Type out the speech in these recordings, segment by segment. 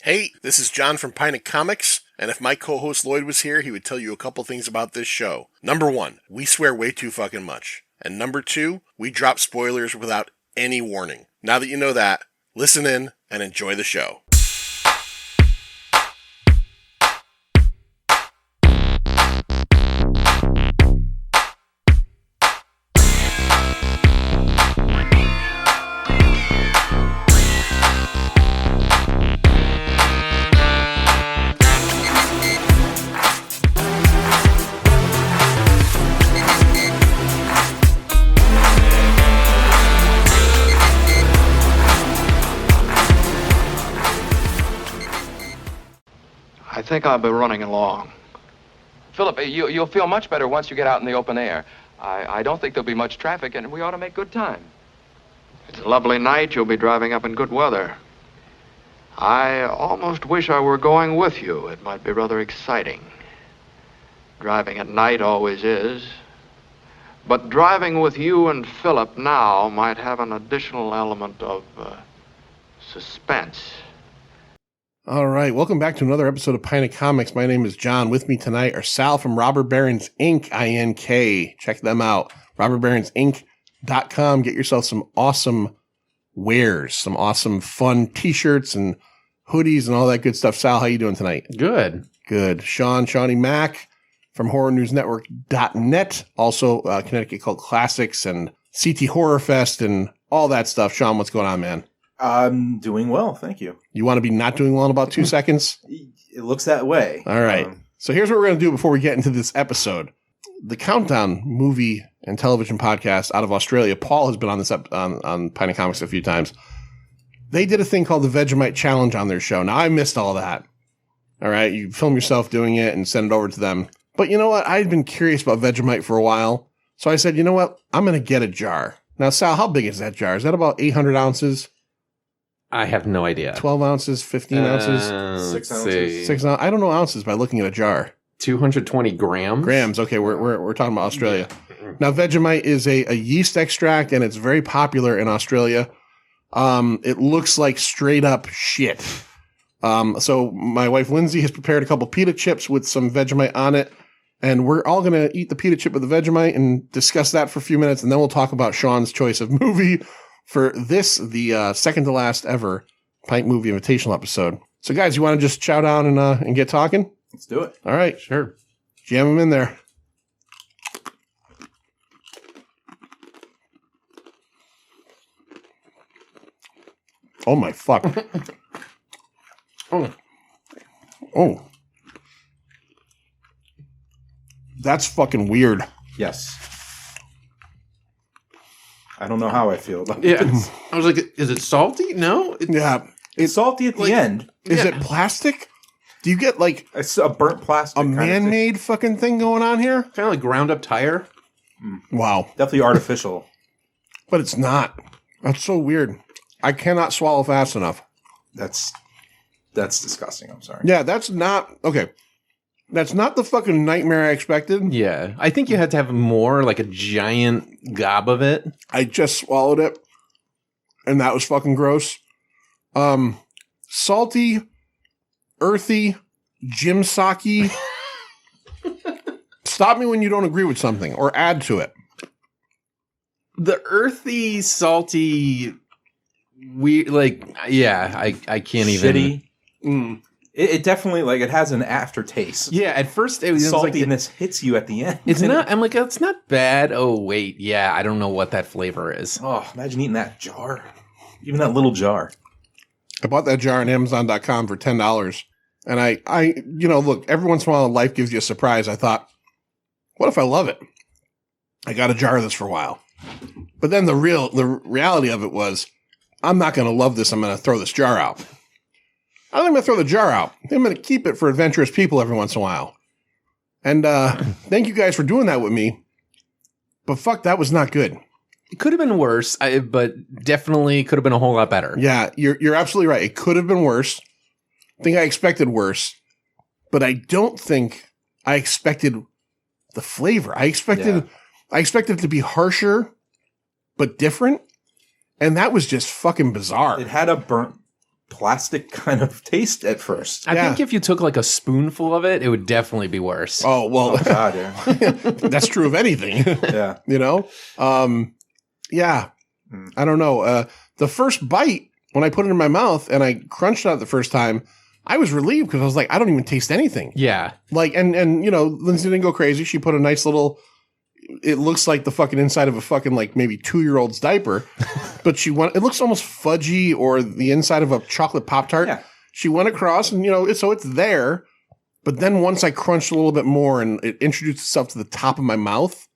Hey, this is John from Pint Comics, and if my co-host Lloyd was here, he would tell you a couple things about this show. Number 1, we swear way too fucking much. And number 2, we drop spoilers without any warning. Now that you know that, listen in and enjoy the show. I think I'll be running along. Philip, you'll feel much better once you get out in the open air. I don't think there'll be much traffic, and we ought to make good time. It's a lovely night. You'll be driving up in good weather. I almost wish I were going with you. It might be rather exciting. Driving at night always is. But driving with you and Philip now might have an additional element of suspense. All right, welcome back to another episode of Pint Comics. My name is John. With me tonight are Sal from Robber Barons Inc., INK. Check them out. RobberBaronsInc.com. Get yourself some awesome wares, some awesome fun t-shirts and hoodies and all that good stuff. Sal, how you doing tonight? Good. Good. Seanny Mac from HorrorNewsNetwork.net. Also, Connecticut Cult Classics and CT Horror Fest and all that stuff. Sean, what's going on, man? I'm doing well, thank you. You want to be not doing well in about 2 seconds? It looks that way. All right. So here's what we're going to do before we get into this episode. The Countdown movie and television podcast out of Australia, Paul has been on this on Pint Comics a few times. They did a thing called the Vegemite Challenge on their show. Now, I missed all that. All right. You film yourself doing it and send it over to them. But you know what? I had been curious about Vegemite for a while. So I said, you know what? I'm going to get a jar. Now, Sal, how big is that jar? Is that about 800 ounces? I have no idea. 12 ounces, 15 ounces? 6 ounces. 6 ounces. I don't know ounces by looking at a jar. 220 grams? Grams. Okay, we're talking about Australia. Now, Vegemite is a yeast extract, and it's very popular in Australia. It looks like straight up shit. So my wife Lindsay has prepared a couple pita chips with some Vegemite on it, and we're all going to eat the pita chip with the Vegemite and discuss that for a few minutes, and then we'll talk about Sean's choice of movie for this, the second to last ever Pint Movie Invitational episode. So, guys, you want to just chow down and get talking? Let's do it. All right. Sure. Jam them in there. Oh, my fuck. Oh. That's fucking weird. Yes. I don't know how I feel about Yeah. this. I was like, is it salty? No? Yeah. It's salty at the end. Is it plastic? Do you get like It's a burnt plastic. a kind of thing. man-made fucking thing going on here? Kind of like ground up tire. Wow. Definitely artificial. But it's not. That's so weird. I cannot swallow fast enough. That's disgusting. I'm sorry. Yeah, that's not... Okay. That's not the fucking nightmare I expected. Yeah. I think you had to have more, like a giant gob of it. I just swallowed it, and that was fucking gross. Salty, earthy, gym sake. Stop me when you don't agree with something, or add to it. The earthy, salty, weird, like, yeah, I can't even. Shitty. It definitely, like, it has an aftertaste. Yeah, at first it was like... Saltiness hits you at the end. It's not, I'm like, it's not bad. Oh, wait, yeah, I don't know what that flavor is. Oh, imagine eating that jar. Even that little jar. I bought that jar on Amazon.com for $10. And I, you know, look, every once in a while life gives you a surprise. I thought, what if I love it? I got a jar of this for a while. But then the reality of it was, I'm not going to love this. I'm going to throw this jar out. I think I'm going to throw the jar out. I'm going to keep it for adventurous people every once in a while. And thank you guys for doing that with me. But fuck, that was not good. It could have been worse, but definitely could have been a whole lot better. Yeah, you're absolutely right. It could have been worse. I think I expected worse. But I don't think I expected the flavor. I expected it to be harsher, but different. And that was just fucking bizarre. It had a burnt plastic kind of taste at first. I think if you took like a spoonful of it, it would definitely be worse. Oh, well, Oh God, yeah. that's true of anything. Yeah. You know? Yeah. I don't know. The first bite, when I put it in my mouth and I crunched it out the first time, I was relieved because I was like, I don't even taste anything. Yeah. Like, and you know, Lindsay didn't go crazy. She put a nice little, it looks like the fucking inside of a fucking like maybe 2-year-old's diaper, but it looks almost fudgy or the inside of a chocolate Pop-Tart. Yeah. She went across and, you know, so it's there. But then once I crunched a little bit more and it introduced itself to the top of my mouth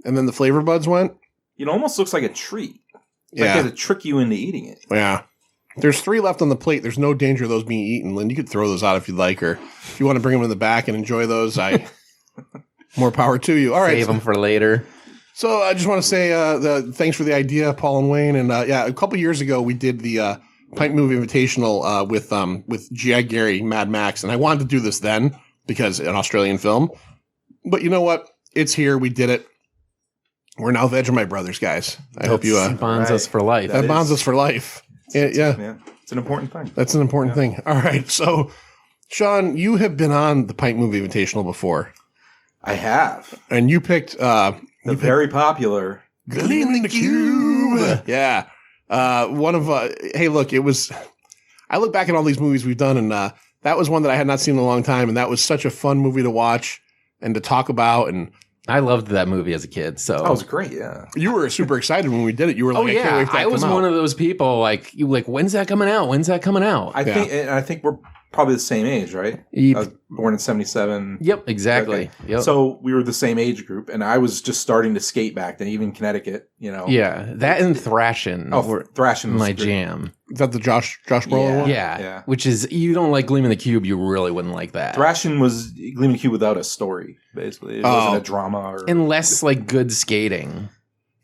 and then the flavor buds went. It almost looks like a treat. Yeah. Like to trick you into eating it. Yeah. There's 3 left on the plate. There's no danger of those being eaten. Lynn, you could throw those out if you'd like, or if you want to bring them in the back and enjoy those, more power to you. All right. Save them for later. So I just want to say thanks for the idea, Paul and Wayne. And a couple years ago, we did the Pint Movie Invitational with G.I. Gary, Mad Max. And I wanted to do this then because an Australian film. But you know what? It's here. We did it. We're now Vegemite brothers, guys. I hope you... bonds us for life. That bonds us for life. Yeah. It's an important thing. That's an important thing. All right. So, Sean, you have been on the Pint Movie Invitational before. I have. And you picked... the very popular... Gleam in the Cube. Yeah. One of... hey, look, it was... I look back at all these movies we've done, and that was one that I had not seen in a long time, and that was such a fun movie to watch and to talk about, and... I loved that movie as a kid. So it was great, yeah. You were super excited when we did it. You were like, I can't wait for that I was one of those people like, when's that coming out? When's that coming out? I think we're probably the same age, right? I was born in 77. Yep, exactly. Okay. Yep. So we were the same age group, and I was just starting to skate back then, even Connecticut, you know. Yeah, that and Thrashin' were Thrashin' was my great. jam. Is that the Josh Brolin one? Yeah, which is, you don't like Gleam in the Cube, you really wouldn't like that. Thrashin' was Gleam in the Cube without a story, basically. It wasn't a drama. Or unless, like, good skating.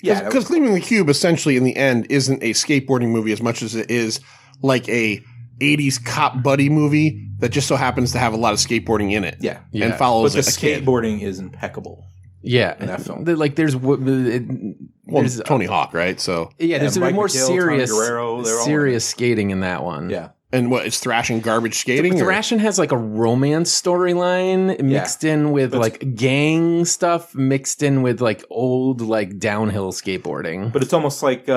Yeah. Because Gleam in the Cube, essentially, in the end, isn't a skateboarding movie as much as it is like a 80s cop buddy movie that just so happens to have a lot of skateboarding in it. Yeah. And follows but the a kid. Skateboarding is impeccable. Yeah. In that film. Like, there's Tony Hawk, right? So there's Mike more McHale, serious, Tommy Guerrero, they're all serious skating in that one. Yeah. And what is Thrashing garbage skating? Thrashing has like a romance storyline mixed in with like gang stuff, mixed in with like old like downhill skateboarding. But it's almost like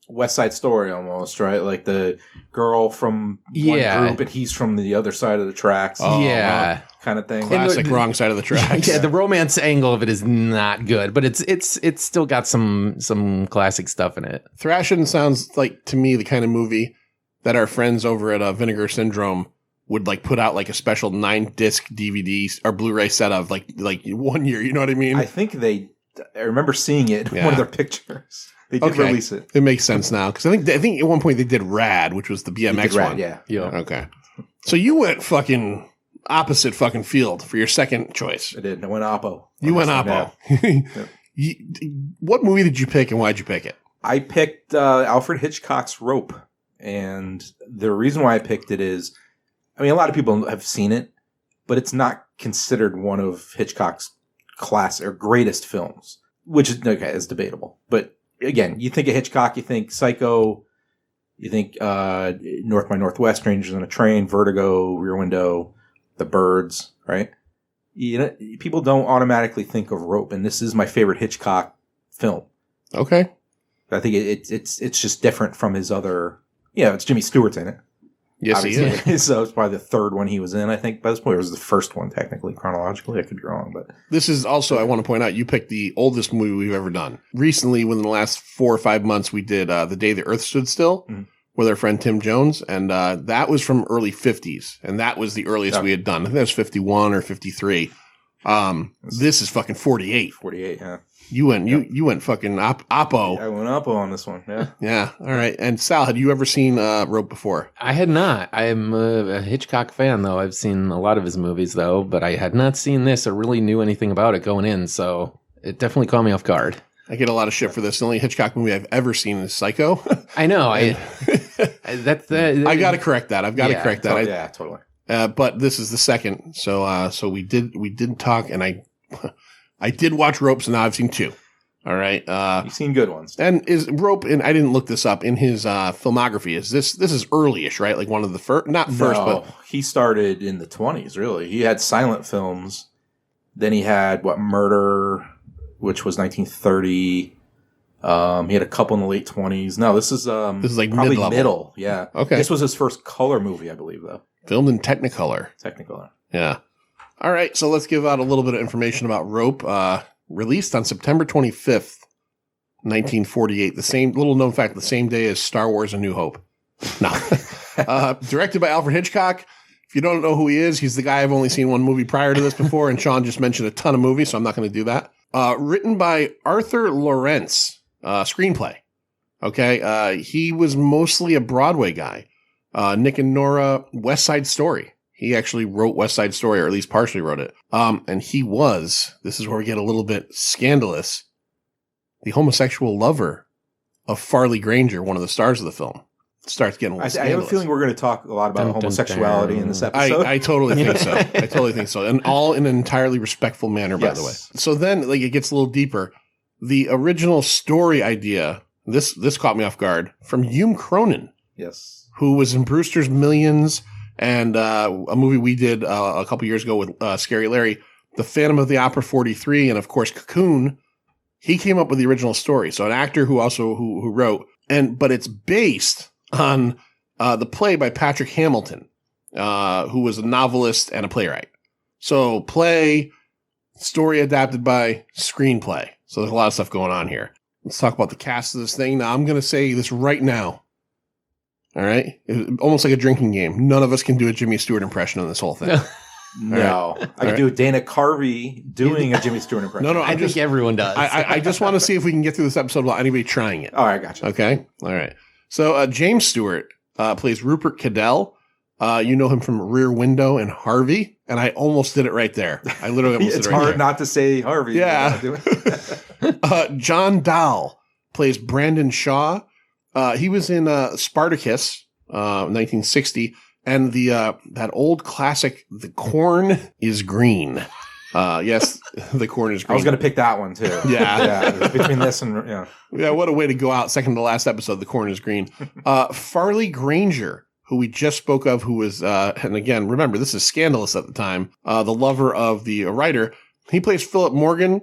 West Side Story almost, right? Like the girl from one group and he's from the other side of the tracks. Kind of thing. Classic wrong side of the tracks. Yeah, the romance angle of it is not good, but it's still got some classic stuff in it. Thrashing sounds like to me the kind of movie that our friends over at Vinegar Syndrome would like put out like a special 9-disc DVD or Blu-ray set of like 1 year. You know what I mean? I think I remember seeing it in one of their pictures. They did release it. It makes sense now because I think at one point they did Rad, which was the BMX one. Yeah. Okay. So you went fucking opposite fucking field for your second choice. I did. I went Oppo. You went Oppo. Yeah. What movie did you pick and why'd you pick it? I picked Alfred Hitchcock's Rope. And the reason why I picked it is, I mean, a lot of people have seen it, but it's not considered one of Hitchcock's class or greatest films, which is is debatable. But again, you think of Hitchcock, you think Psycho, you think North by Northwest, Strangers on a Train, Vertigo, Rear Window, The Birds, right? You know, people don't automatically think of Rope, and this is my favorite Hitchcock film. Okay, I think it's just different from his other. Yeah, it's Jimmy Stewart's in it. Yes, obviously. he is. So it's probably the third one he was in, I think. By this point, it was the first one, technically, chronologically. I could be wrong, but... This is also, I want to point out, you picked the oldest movie we've ever done. Recently, within the last 4 or 5 months, we did The Day the Earth Stood Still with our friend Tim Jones, and that was from early 50s, and that was the earliest we had done. I think that was 51 or 53. This is fucking 48. 48, yeah. You went fucking Oppo. I went Oppo on this one, yeah. Yeah, all right. And Sal, had you ever seen Rope before? I had not. I'm a Hitchcock fan, though. I've seen a lot of his movies, though, but I had not seen this or really knew anything about it going in, so it definitely caught me off guard. I get a lot of shit for this. The only Hitchcock movie I've ever seen is Psycho. I know. I got to correct that. I've got to correct that. Yeah, totally. But this is the second, so we did talk, and I did watch Rope, so now I've seen 2. All right. You've seen good ones. And is Rope, and I didn't look this up, in his filmography, is this is early-ish, right? Like one of the first, not first, but he started in the 20s, really. He had silent films. Then he had, Murder, which was 1930. He had a couple in the late 20s. No, this is like probably mid-level. middle. Yeah. Okay. This was his first color movie, I believe, though. Filmed in Technicolor. Technicolor. Yeah. All right, so let's give out a little bit of information about Rope. Released on September 25th, 1948. The same, little known fact, the same day as Star Wars A New Hope. No. Directed by Alfred Hitchcock. If you don't know who he is, he's the guy I've only seen one movie prior to this before, and Sean just mentioned a ton of movies, so I'm not going to do that. Written by Arthur Lawrence. Screenplay. Okay, he was mostly a Broadway guy. Nick and Nora, West Side Story. He actually wrote West Side Story, or at least partially wrote it. And he was, this is where we get a little bit scandalous, the homosexual lover of Farley Granger, one of the stars of the film. It starts getting a little I have a feeling we're going to talk a lot about homosexuality in this episode. I totally think so. I totally think so. And all in an entirely respectful manner, by the way. So then, like, it gets a little deeper. The original story idea, this caught me off guard, from Hume Cronin. Yes. Who was in Brewster's Millions, and a movie we did a couple years ago with Scary Larry, The Phantom of the Opera 43, and of course Cocoon. He came up with the original story. So an actor who wrote, but it's based on the play by Patrick Hamilton, who was a novelist and a playwright. So play, story adapted by screenplay. So there's a lot of stuff going on here. Let's talk about the cast of this thing. Now I'm going to say this right now. All right? Almost like a drinking game. None of us can do a Jimmy Stewart impression on this whole thing. No. Right. I can do Dana Carvey doing a Jimmy Stewart impression. No, I think everyone does. I just want to see if we can get through this episode without anybody trying it. All right, gotcha. Okay? All right. So James Stewart plays Rupert Cadell. You know him from Rear Window and Harvey. And I almost did it right there. I literally almost did it right there. It's hard not to say Harvey. Yeah. John Dahl plays Brandon Shaw. He was in Spartacus, 1960, and that old classic, The Corn is Green. Yes, The Corn is Green. I was going to pick that one, too. Yeah. Between this and, Yeah, what a way to go out. Second to last episode, The Corn is Green. Farley Granger, who we just spoke of, who was, and again, remember, this is scandalous at the time, the lover of the writer. He plays Philip Morgan.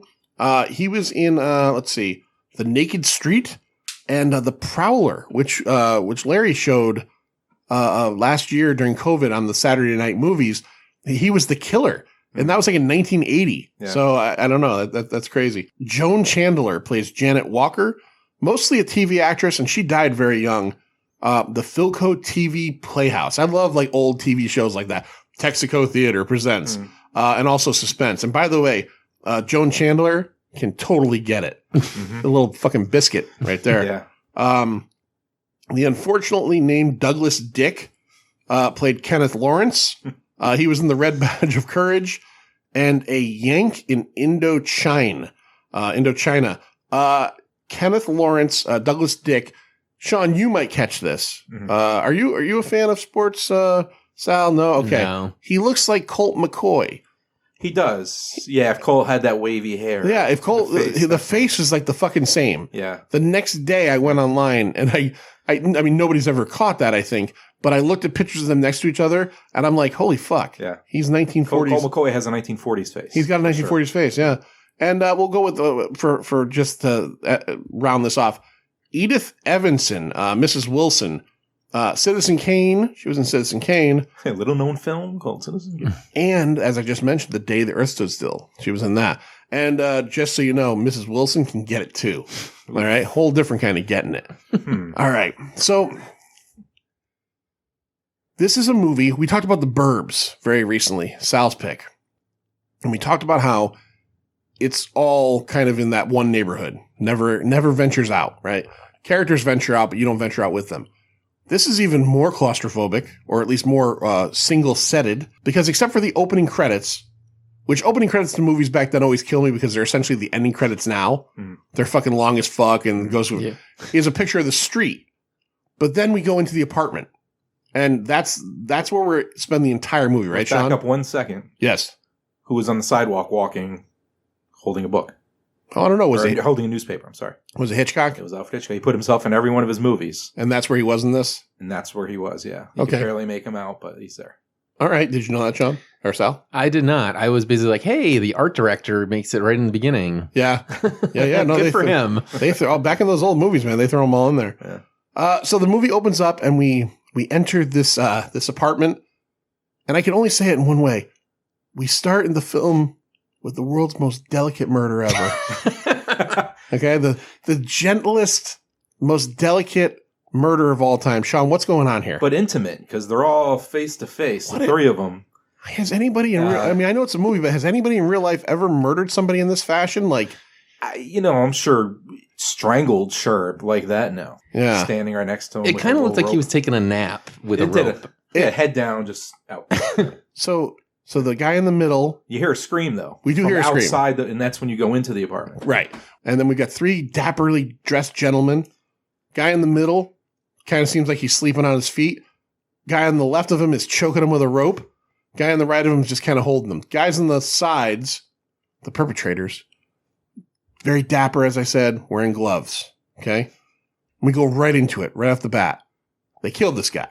He was in, The Naked Street. And The Prowler, which Larry showed last year during COVID on the Saturday Night Movies, he was the killer. And that was like in 1980. Yeah. So I don't know. That's crazy. Joan Chandler plays Janet Walker, mostly a TV actress, and she died very young. The Philco TV Playhouse. I love like old TV shows like that. Texaco Theater presents, and also Suspense. And by the way, Joan Chandler can totally get it. Mm-hmm. The little fucking biscuit right there. Yeah. The unfortunately named Douglas Dick played Kenneth Lawrence. He was in The Red Badge of Courage and a Yank in Indochina. Kenneth Lawrence, Douglas Dick. Sean, you might catch this. Mm-hmm. Are you a fan of sports, Sal? No? Okay. No. He looks like Colt McCoy. He does. Yeah, if Cole had that wavy hair. Yeah, if Cole, the face was like the fucking same. Yeah. The next day I went online and I mean, nobody's ever caught that, I think, but I looked at pictures of them next to each other and I'm like, holy fuck. Yeah. He's 1940s. Cole McCoy has a 1940s face. He's got a 1940s face, yeah. And we'll go with, for just to round this off, Edith Evanson, Mrs. Wilson, Citizen Kane. She was in Citizen Kane. A little known film called Citizen Kane. And as I just mentioned, The Day the Earth Stood Still. She was in that. And just so you know, Mrs. Wilson can get it too. All right. Whole different kind of getting it. All right. So this is a movie. We talked about The Burbs very recently, Sal's pick. And we talked about how it's all kind of in that one neighborhood. Never ventures out, right? Characters venture out, but you don't venture out with them. This is even more claustrophobic, or at least more single-setted, because except for the opening credits, which opening credits to movies back then always kill me because they're essentially the ending credits now. They're fucking long as fuck and goes with, is a picture of the street. But then we go into the apartment. And that's where we spend the entire movie, right, Sean? Back up 1 second. Yes. Who was on the sidewalk walking, holding a book? Oh, I don't know. Or holding a newspaper. I'm sorry. Was it Hitchcock? It was Alfred Hitchcock. He put himself in every one of his movies. And that's where he was in this? And that's where he was, yeah. You Okay. could barely make him out, but he's there. All right. Did you know that, Sean? Or Sal? I did not. I was busy like, hey, the art director makes it right in the beginning. Yeah. Yeah. No, Good for him. They throw back in those old movies, man. They throw them all in there. Yeah. So the movie opens up and we enter this apartment, and I can only say it in one way. We start in the film with the world's most delicate murder ever. Okay, the gentlest, most delicate murder of all time. Sean, what's going on here? But intimate, because they're all face to face, the three of them. Has anybody in real? I mean, I know it's a movie, but has anybody in real life ever murdered somebody in this fashion? Like, I'm sure strangled, like that. No, yeah, standing right next to him. It kind of looked like he was taking a nap with a rope. Head down, just out. So the guy in the middle. You hear a scream, though. We do hear a scream. Outside, and that's when you go into the apartment. Right. And then we got three dapperly dressed gentlemen. Guy in the middle kind of seems like he's sleeping on his feet. Guy on the left of him is choking him with a rope. Guy on the right of him is just kind of holding them. Guys on the sides, the perpetrators, very dapper, as I said, wearing gloves. Okay. We go right into it, right off the bat. They killed this guy.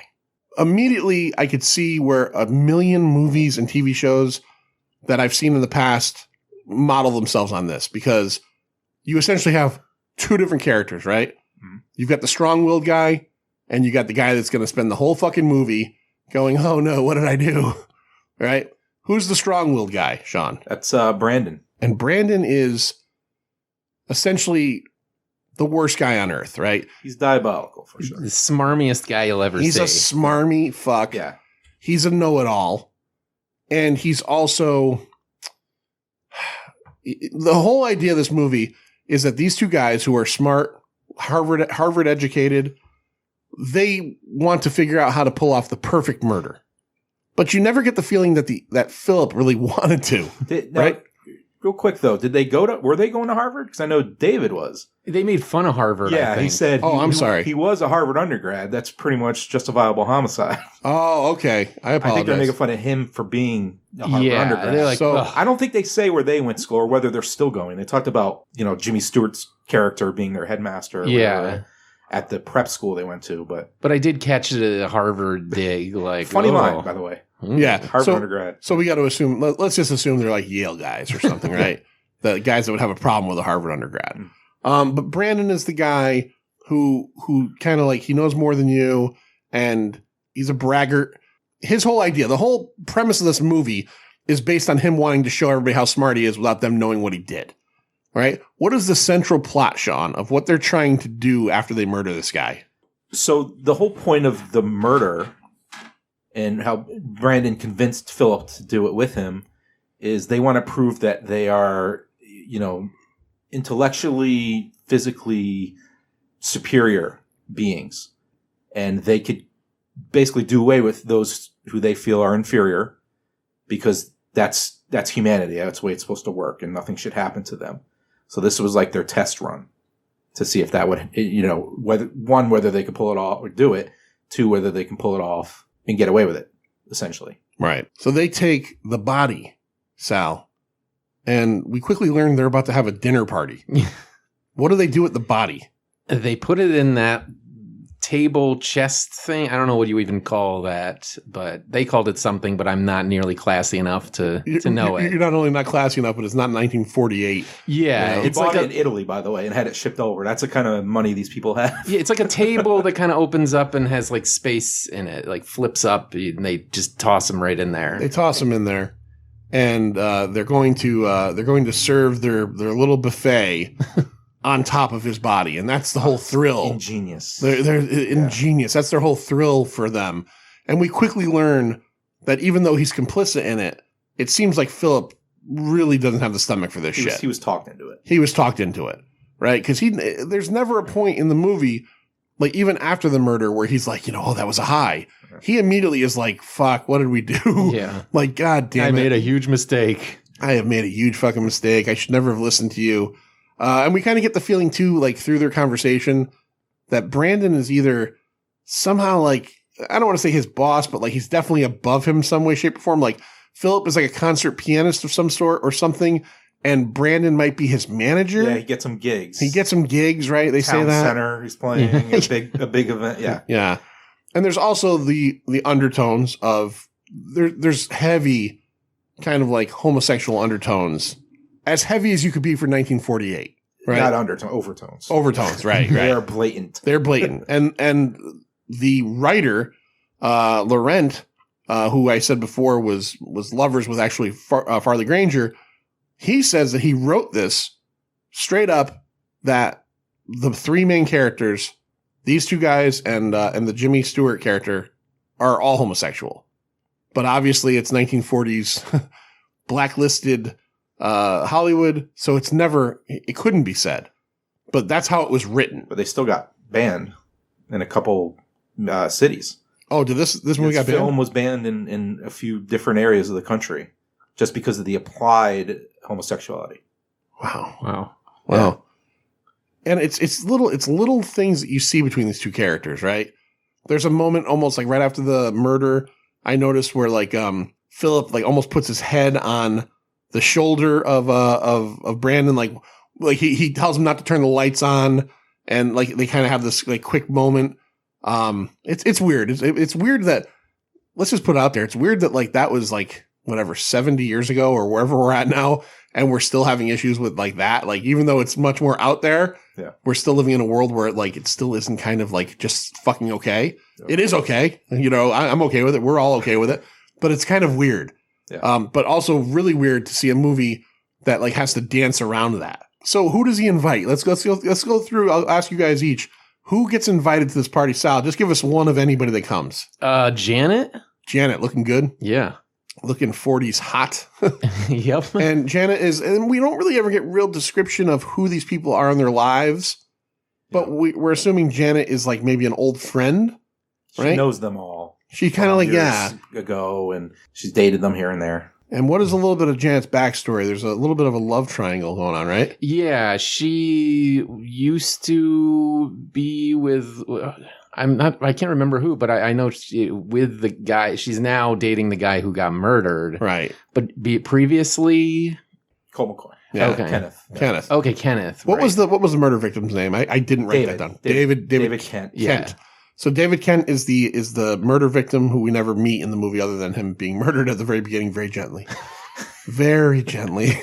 Immediately, I could see where a million movies and TV shows that I've seen in the past model themselves on this, because you essentially have two different characters, right? Mm-hmm. You've got the strong-willed guy, and you got the guy that's going to spend the whole fucking movie going, oh no, what did I do? Right? Who's the strong-willed guy, Sean? That's Brandon. And Brandon is essentially the worst guy on earth, right? He's diabolical, for sure. The smarmiest guy you'll ever see. He's a smarmy fuck. Yeah. He's a know-it-all. And he's also... The whole idea of this movie is that these two guys who are smart, Harvard educated, they want to figure out how to pull off the perfect murder. But you never get the feeling that Philip really wanted to, right? Real quick, though, were they going to Harvard? Because I know David was. They made fun of Harvard, I think. He said, I'm sorry. He was a Harvard undergrad. That's pretty much justifiable homicide. Oh, okay. I apologize. I think they're making fun of him for being a Harvard undergrad. They're like, so, I don't think they say where they went to school or whether they're still going. They talked about, Jimmy Stewart's character being their headmaster or whatever at the prep school they went to. But I did catch it at a Harvard dig. Like, funny line, by the way. Yeah. Harvard undergrad. So we got to assume, let's just assume they're like Yale guys or something, right? The guys that would have a problem with a Harvard undergrad. But Brandon is the guy who kind of like, he knows more than you, and he's a braggart. His whole idea, the whole premise of this movie is based on him wanting to show everybody how smart he is without them knowing what he did. Right? What is the central plot, Sean, of what they're trying to do after they murder this guy? So the whole point of the murder and how Brandon convinced Philip to do it with him is they want to prove that they are, intellectually, physically superior beings. And they could basically do away with those who they feel are inferior, because that's humanity. That's the way it's supposed to work, and nothing should happen to them. So this was like their test run to see if that would, whether they could pull it off or do it, two, whether they can pull it off and get away with it, essentially. Right. So they take the body, Sal, and we quickly learn they're about to have a dinner party. What do they do with the body? They put it in that table chest thing. I don't know what you even call that, but they called it something, but I'm not nearly classy enough to know it. You're not only not classy enough, but it's not 1948. Yeah. It's like in Italy, by the way, and had it shipped over. That's the kind of money these people have. Yeah, it's like a table that kind of opens up and has like space in it, like flips up, and they just toss them right in there. They toss them in there, and they're going to serve their little buffet on top of his body, and that's the whole thrill. Ingenious. They're ingenious. That's their whole thrill for them. And we quickly learn that even though he's complicit in it, it seems like Philip really doesn't have the stomach for this shit. He was talked into it. He was talked into it, right? Because there's never a point in the movie, like even after the murder, where he's like, oh, that was a high. He immediately is like, fuck, what did we do? Yeah. Like, God damn it. I made a huge mistake. I have made a huge fucking mistake. I should never have listened to you. And we kind of get the feeling, too, like through their conversation, that Brandon is either somehow like, I don't want to say his boss, but like he's definitely above him some way, shape, or form. Like Philip is like a concert pianist of some sort or something, and Brandon might be his manager. Yeah, he gets some gigs. Right? They say that. Center, he's playing a big event. Yeah. Yeah. And there's also the undertones of there's heavy kind of like homosexual undertones. As heavy as you could be for 1948. Right? Not overtones. Overtones, right. They are blatant. They're blatant. And the writer, Laurent, who I said before was lovers with actually Farley Granger, he says that he wrote this straight up that the three main characters, these two guys and the Jimmy Stewart character, are all homosexual. But obviously it's 1940s blacklisted Hollywood, so it couldn't be said. But that's how it was written. But they still got banned in a couple cities. Oh, did this movie got banned? Film was banned in a few different areas of the country just because of the applied homosexuality. Wow. And it's little things that you see between these two characters, right? There's a moment almost like right after the murder, I noticed where like Philip like almost puts his head on the shoulder of Brandon, like he tells him not to turn the lights on, and like they kind of have this like quick moment. It's weird. It's weird that, let's just put it out there. It's weird that like that was like whatever 70 years ago or wherever we're at now, and we're still having issues with like that. Like even though it's much more out there, we're still living in a world where it still isn't kind of like just fucking okay. It is okay. I'm okay with it. We're all okay with it, but it's kind of weird. Yeah. But also really weird to see a movie that like has to dance around that. So who does he invite? Let's go through. I'll ask you guys each. Who gets invited to this party? Sal, just give us one of anybody that comes. Janet. Janet, looking good. Yeah. Looking 40s hot. Yep. And Janet and we don't really ever get real description of who these people are in their lives. But we're assuming Janet is like maybe an old friend. Right? She knows them all. She kind of like, years ago, and she's dated them here and there. And what is a little bit of Janet's backstory? There's a little bit of a love triangle going on, right? Yeah, she used to be with, I can't remember who, but I know with the guy, she's now dating the guy who got murdered. Right. But previously? Cole McCoy. Yeah. Okay. Kenneth. Yeah. Kenneth. Okay, Kenneth. What was the murder victim's name? I didn't write that down. David Kent. Kent. So David Kent is the murder victim who we never meet in the movie other than him being murdered at the very beginning very gently. Very gently.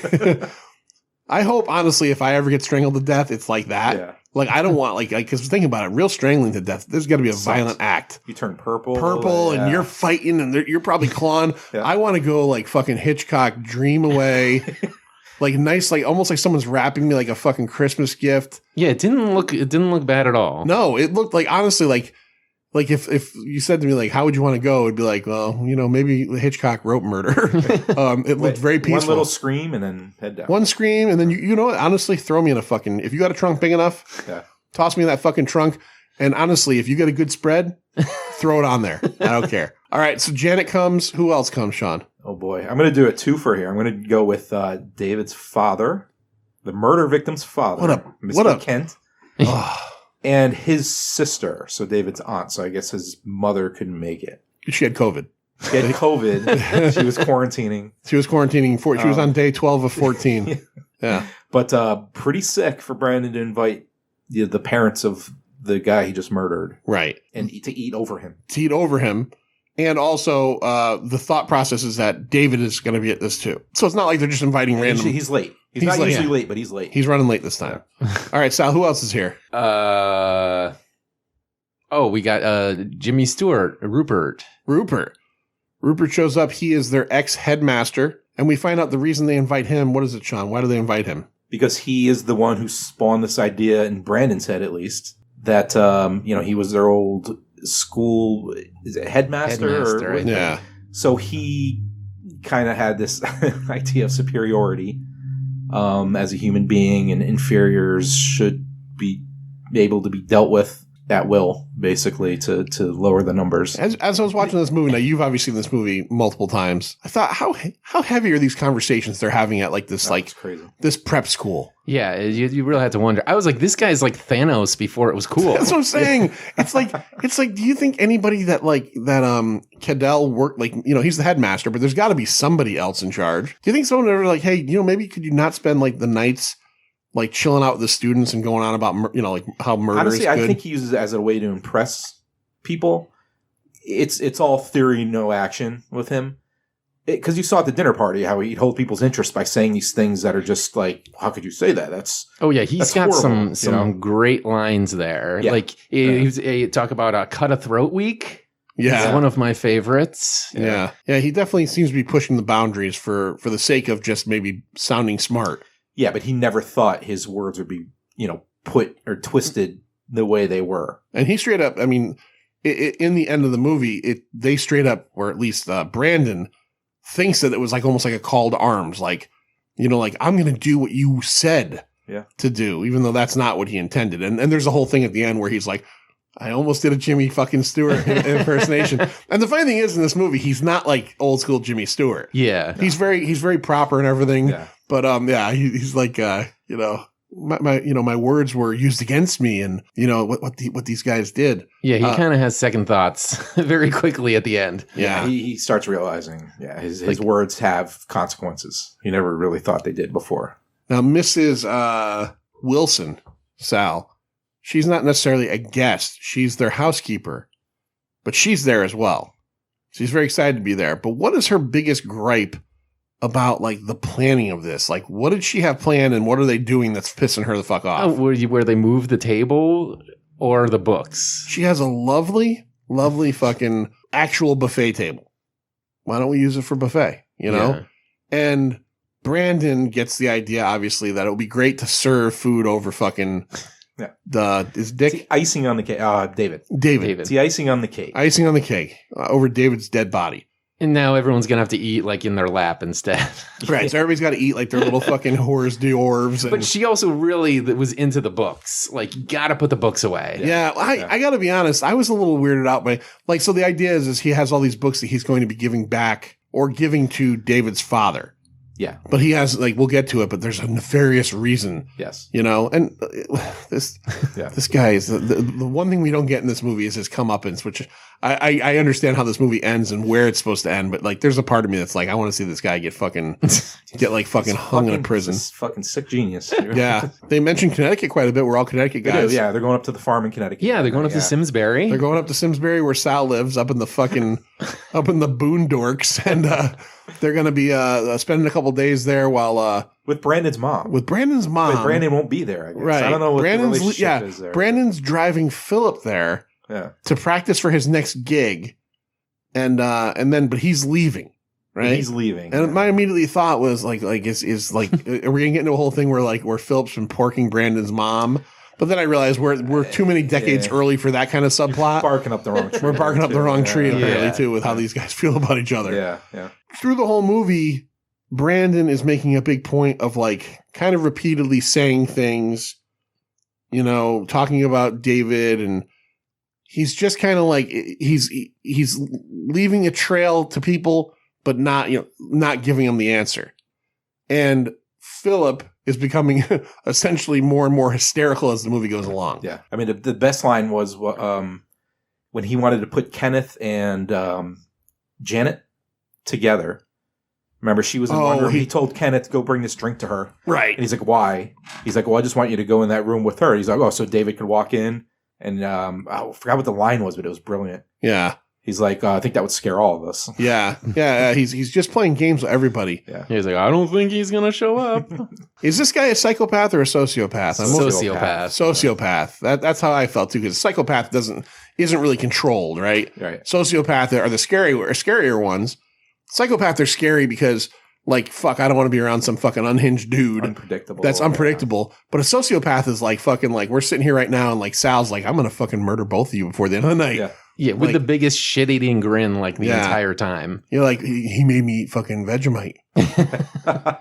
I hope, honestly, if I ever get strangled to death, it's like that. Yeah. Like, I don't want, because think about it, real strangling to death, there's got to be a violent act. You turn purple. And you're fighting, and you're probably clawing. Yeah. I want to go, like, fucking Hitchcock, dream away. Like, nice, like, almost like someone's wrapping me like a fucking Christmas gift. Yeah, it didn't look bad at all. No, it looked like, honestly, like if you said to me, like, how would you want to go? It'd be like, well, maybe Hitchcock wrote murder. It looked very peaceful. One little scream and then head down. One scream and then, you know what? Honestly, throw me in a fucking, if you got a trunk big enough, toss me in that fucking trunk. And honestly, if you got a good spread, throw it on there. I don't care. All right. So Janet comes. Who else comes, Sean? Oh boy. I'm going to do a twofer here. I'm going to go with David's father, the murder victim's father. Mr. Kent. And his sister, so David's aunt. So I guess his mother couldn't make it. She had COVID. She had COVID. She was quarantining. She was on day 12 of 14. Yeah. But pretty sick for Brandon to invite the parents of the guy he just murdered. Right. And to eat over him. And also, the thought process is that David is going to be at this too. So it's not like they're just inviting random. He's late. He's not late, usually late, but he's late. He's running late this time. All right, Sal, who else is here? We got Jimmy Stewart, Rupert. Rupert shows up. He is their ex-headmaster. And we find out the reason they invite him. What is it, Sean? Why do they invite him? Because he is the one who spawned this idea, in Brandon's head at least, that he was their old school headmaster right? Yeah. So he kind of had this idea of superiority as a human being, and inferiors should be able to be dealt with at will, basically, to lower the numbers. As I was watching this movie, now you've obviously seen this movie multiple times. I thought, how heavy are these conversations they're having at like this, like crazy. This prep school? Yeah, you really have to wonder. I was like, this guy's like Thanos before it was cool. That's what I'm saying. It's like, do you think anybody that Cadell worked, like, you know, he's the headmaster, but there's got to be somebody else in charge. Do you think someone ever like, hey, you know, maybe could you not spend like the nights like chilling out with the students and going on about, you know, like how murder Honestly, is good? I think he uses it as a way to impress people. It's all theory, no action with him. Because you saw at the dinner party how he'd hold people's interest by saying these things that are just like, how could you say that? He's got horrible, some great lines there. Yeah. Like he talk about cut a throat week. Yeah. It's one of my favorites. Yeah. He definitely seems to be pushing the boundaries for the sake of just maybe sounding smart. Yeah, but he never thought his words would be, you know, put or twisted the way they were. And he straight up, I mean, in the end of the movie, they straight up, or at least Brandon thinks that it was like almost like a call to arms, like, you know, like, I'm going to do what you said to do, even though that's not what he intended. And there's a whole thing at the end where he's like, I almost did a Jimmy fucking Stewart impersonation. And the funny thing is, in this movie, he's not like old school Jimmy Stewart. Yeah. He's very proper and everything. Yeah. But he's like, you know, my words were used against me, and you know what these guys did. Yeah, he kind of has second thoughts very quickly at the end. Yeah, he starts realizing, his words have consequences. He never really thought they did before. Now, Mrs. Wilson, Sal, she's not necessarily a guest; she's their housekeeper, but she's there as well. She's very excited to be there. But what is her biggest gripe about like the planning of this? Like, what did she have planned, and what are they doing that's pissing her the fuck off? Where they move the table or the books? She has a lovely fucking actual buffet table. Why don't we use it for buffet? You know? Yeah. And Brandon gets the idea, obviously, that it would be great to serve food over fucking is Dick? It's the icing on the cake. David. It's the icing on the cake. Icing on the cake over David's dead body. And now everyone's going to have to eat like in their lap instead. Right. So everybody's got to eat like their little fucking hors d'oeuvres. But she also really was into the books. Like, got to put the books away. Yeah. I got to be honest. I was a little weirded out by, like, so the idea is he has all these books that he's going to be giving back or giving to David's father. Yeah. But he has, like, we'll get to it, but there's a nefarious reason. Yes. You know, and this guy is the one thing we don't get in this movie is his comeuppance, which I understand how this movie ends and where it's supposed to end, but like, there's a part of me that's like, I want to see this guy get fucking hung in a prison. This fucking sick genius. Yeah. They mentioned Connecticut quite a bit. We're all Connecticut guys. Yeah. They're going up to the farm in Connecticut. Yeah. They're going up to Simsbury. They're going up to Simsbury where Sal lives, up in the boondorks. And, they're going to be spending a couple days there while with Brandon's mom. But Brandon won't be there, I guess. Right. I don't know what the relationship is there. Brandon's driving Philip there to practice for his next gig. But he's leaving, right? He's leaving. And my immediate thought was like are we going to get into a whole thing where Philip's been porking Brandon's mom? But then I realized we're too many decades early for that kind of subplot. Barking up the wrong tree. We're barking up the wrong tree, apparently, too, with how these guys feel about each other. Yeah. Through the whole movie, Brandon is making a big point of, like, kind of repeatedly saying things, you know, talking about David, and he's just kind of like, he's leaving a trail to people, but not giving them the answer. And Philip is becoming essentially more and more hysterical as the movie goes along. Yeah. I mean, the best line was when he wanted to put Kenneth and Janet together. Remember, she was in one room. He told Kenneth to go bring this drink to her. Right. And he's like, why? He's like, well, I just want you to go in that room with her. He's like, oh, so David could walk in. And I forgot what the line was, but it was brilliant. Yeah. He's like, I think that would scare all of us. Yeah. He's just playing games with everybody. Yeah. He's like, I don't think he's going to show up. Is this guy a psychopath or a sociopath? Sociopath. That's how I felt too, because psychopath isn't really controlled, right? Right. Sociopath are the scarier ones. Psychopath are scary because, like, fuck, I don't want to be around some fucking unhinged dude. Unpredictable. That's unpredictable. Yeah. But a sociopath is like fucking, like, we're sitting here right now and like Sal's like, I'm going to fucking murder both of you before the end of the night. Yeah. Yeah, with the biggest shit-eating grin, like, the entire time. You're like, he made me eat fucking Vegemite.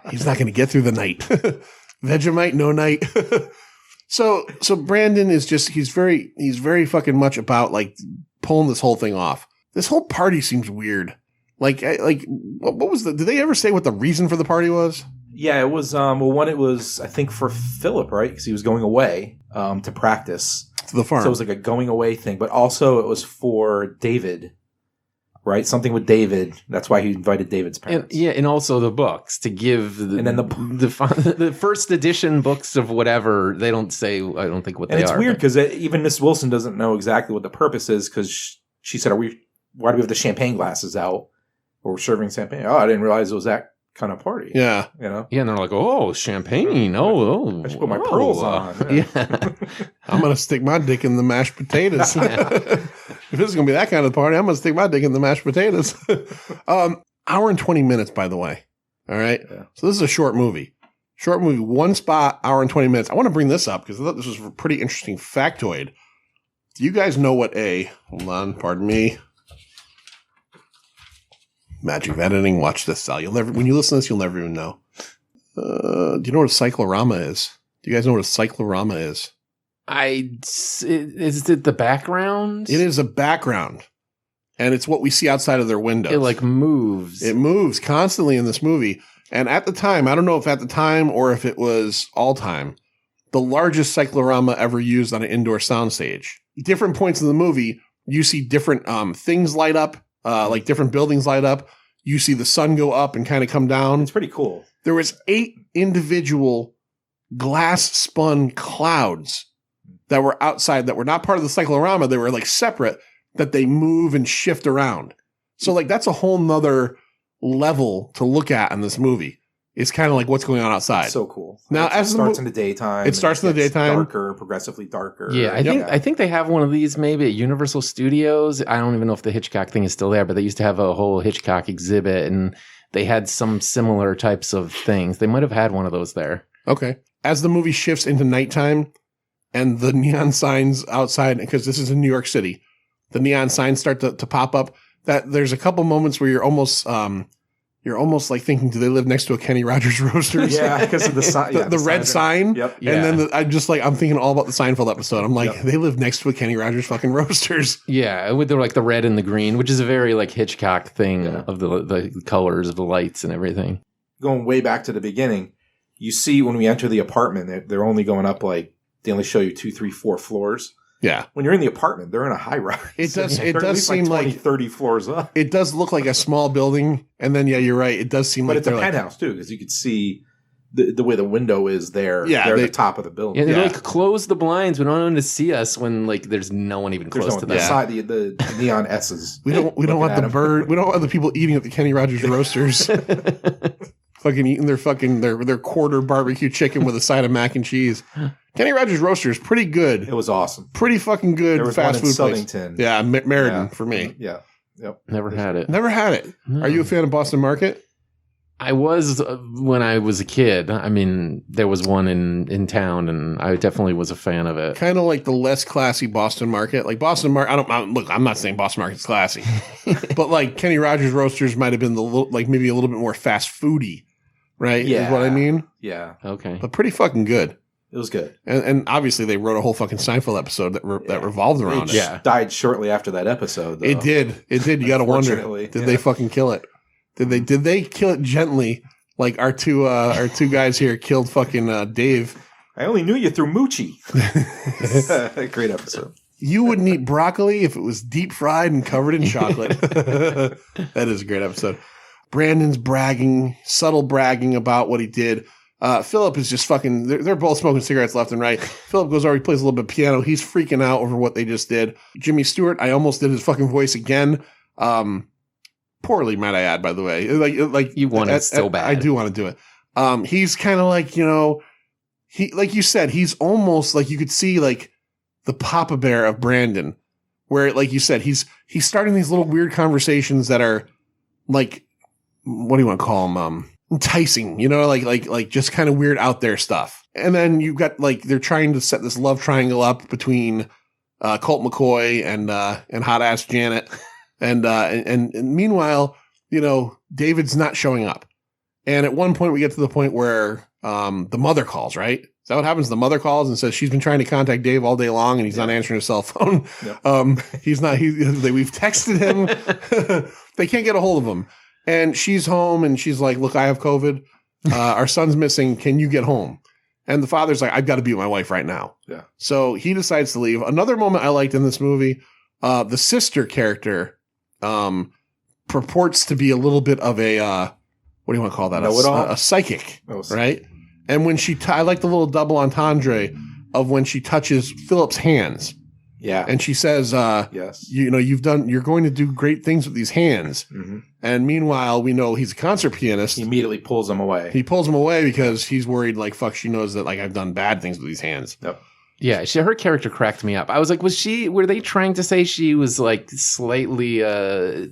He's not going to get through the night. Vegemite, no night. So Brandon is just he's very fucking much about like pulling this whole thing off. This whole party seems weird. Like what was did they ever say what the reason for the party was? Yeah, it was one it was I think for Philip, right? Because he was going away to practice To the farm. So it was like a going away thing, but also it was for David. Right, something with David. That's why he invited David's parents. And also the books to give, and then the first edition books of whatever they don't say. I don't think what they are. And it's weird because even Miss Wilson doesn't know exactly what the purpose is because she said, why do we have the champagne glasses out? Or we're serving champagne? Oh, I didn't realize it was that kind of party. Yeah, and they're like, oh, champagne. Oh, I should put my pearls on. Yeah. I'm gonna stick my dick in the mashed potatoes. If this is gonna be that kind of party, I'm gonna stick my dick in the mashed potatoes. Hour and 20 minutes, by the way. All right. Yeah. So this is a short movie. One spot, hour and 20 minutes. I want to bring this up because I thought this was a pretty interesting factoid. Do you guys know what hold on, pardon me. Magic of editing. Watch this, Sal. When you listen to this, you'll never even know. Do you know what a cyclorama is? Do you guys know what a cyclorama is? Is it the background? It is a background. And it's what we see outside of their windows. It like moves. It moves constantly in this movie. And at the time, I don't know if at the time or if it was all time, the largest cyclorama ever used on an indoor soundstage. Different points in the movie, you see different things light up. Like different buildings light up. You see the sun go up and kind of come down. It's pretty cool. There was 8 individual glass spun clouds that were outside that were not part of the cyclorama. They were like separate that they move and shift around. So like that's a whole nother level to look at in this movie. It's kind of like what's going on outside. So cool. Now, it starts in the daytime. It starts in the daytime. Darker, progressively darker. Yeah, I think they have one of these maybe at Universal Studios. I don't even know if the Hitchcock thing is still there, but they used to have a whole Hitchcock exhibit, and they had some similar types of things. They might have had one of those there. Okay. As the movie shifts into nighttime and the neon signs outside, because this is in New York City, the neon signs start to pop up. That there's a couple moments where you're almost like thinking, do they live next to a Kenny Rogers Roasters? Yeah, because of the sign. the red sign. Yep. And then I'm thinking all about the Seinfeld episode. I'm like, they live next to a Kenny Rogers fucking Roasters. Yeah, with the red and the green, which is a very like Hitchcock thing of the colors of the lights and everything. Going way back to the beginning, you see when we enter the apartment, they're only going up like, they only show you 2, 3, 4 floors. Yeah. When you're in the apartment, they're in a high rise. It does like seem 20, 30 floors up. It does look like a small building. And then, yeah, you're right. It does seem but like it's a penthouse too, because you could see the way the window is there. Yeah. They're at the top of the building. Yeah, they like close the blinds. We don't want them to see us when like there's no one even close to them. The neon S's. We don't want the bird. We don't want the people eating at the Kenny Rogers Roasters. Fucking eating their quarter barbecue chicken with a side of mac and cheese. Kenny Rogers Roasters, pretty good. It was awesome. Pretty fucking good. There was fast one in food place. Southington. Yeah, Meriden for me. Yeah. Yep. Never had it. Never had it. No. Are you a fan of Boston Market? I was when I was a kid. I mean, there was one in town, and I definitely was a fan of it. Kind of like the less classy Boston Market. Like Boston Market, I'm not saying Boston Market's classy, but like Kenny Rogers Roasters might have been maybe a little bit more fast foody, right? Yeah. Is what I mean. Yeah. Okay. But pretty fucking good. It was good. And obviously they wrote a whole fucking Seinfeld episode that revolved around it. Yeah. Died shortly after that episode, though. It did. You got to wonder, did they fucking kill it? Did they kill it gently? Like our two guys here killed fucking Dave. I only knew you through Moochie. Great episode. You wouldn't eat broccoli if it was deep fried and covered in chocolate. That is a great episode. Brandon's subtle bragging about what he did. Philip is just fucking, they're both smoking cigarettes left and right. Philip goes over, he plays a little bit of piano. He's freaking out over what they just did. Jimmy Stewart, I almost did his fucking voice again. Poorly, might I add, by the way. Like you want it so bad. I do want to do it. He's kind of like, he, like you said, he's almost like you could see like the Papa Bear of Brandon, where, like you said, he's starting these little weird conversations that are like, what do you want to call them? Enticing, like just kind of weird out there stuff. And then you've got like, they're trying to set this love triangle up between Colt McCoy and hot ass Janet. And meanwhile, David's not showing up. And at one point we get to the point where the mother calls, right? Is that what happens? The mother calls and says she's been trying to contact Dave all day long and he's not answering his cell phone. Yep. He's not. We've texted him. They can't get a hold of him. And she's home and she's like, "Look, I have COVID. Our son's missing. Can you get home?" And the father's like, "I've got to be with my wife right now." Yeah. So he decides to leave. Another moment I liked in this movie, the sister character purports to be a little bit of a what do you want to call that? A psychic, right? And when I like the little double entendre of when she touches Philip's hands. Yeah. And she says, yes, you're going to do great things with these hands. Mm-hmm. And meanwhile, we know he's a concert pianist. He immediately pulls them away. He pulls them away because he's worried, like, fuck, she knows that, like, I've done bad things with these hands. Yep. Yeah, her character cracked me up. I was like, were they trying to say she was like slightly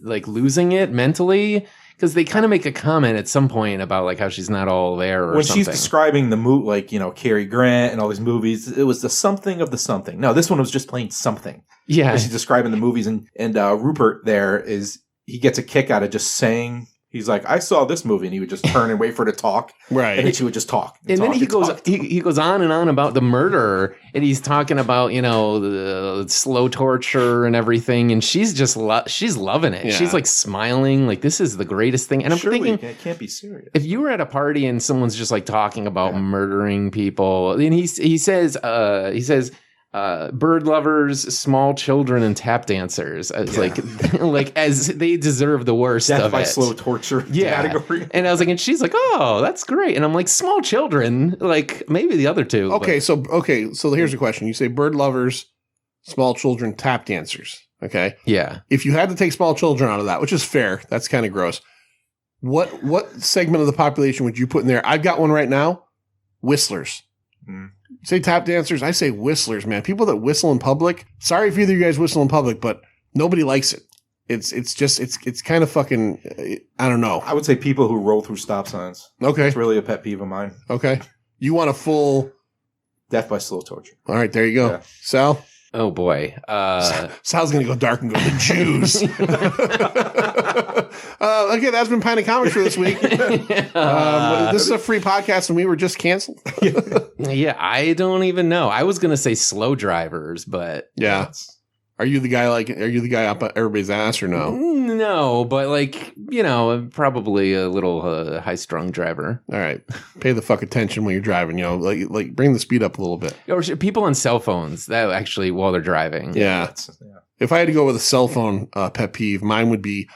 like losing it mentally? Because they kind of make a comment at some point about like how she's not all there or when something. she's describing the movie, like, Cary Grant and all these movies, it was the something of the something. No, this one was just plain something. Yeah. She's describing the movies, and Rupert he gets a kick out of just saying, he's like, "I saw this movie," and he would just turn and wait for her to talk. Right. And then she would just talk. And then he goes on and on about the murder, and he's talking about, the slow torture and everything, and she's just she's loving it. Yeah. She's like smiling, like this is the greatest thing. And I'm thinking, it can't be serious. if you were at a party and someone's just like talking about murdering people, and he says bird lovers, small children, and tap dancers. It's like as they deserve the worst Death of by it. slow torture category. And I was like, and she's like, "Oh, that's great." And I'm like, small children, like maybe the other two. Okay, so here's a question. You say bird lovers, small children, tap dancers. Okay. Yeah. If you had to take small children out of that, which is fair, that's kind of gross. What segment of the population would you put in there? I've got one right now. Whistlers. Say tap dancers, I say whistlers, man. People that whistle in public. Sorry if either of you guys whistle in public, but nobody likes it. It's kind of fucking, I don't know. I would say people who roll through stop signs. Okay. It's really a pet peeve of mine. Okay. You want a full death by slow torture. All right, there you go. Yeah. Sal? Oh boy. Sal's going to go dark and go, the Jews. Okay, that's been Pint of Comics for this week. This is a free podcast and we were just canceled. Yeah, I don't even know. I was going to say slow drivers, but yeah. Are you the guy up everybody's ass or no? No, but like, probably a little high-strung driver. All right. Pay the fuck attention when you're driving, like bring the speed up a little bit. Or people on cell phones, that actually while they're driving. Yeah. If I had to go with a cell phone pet peeve, mine would be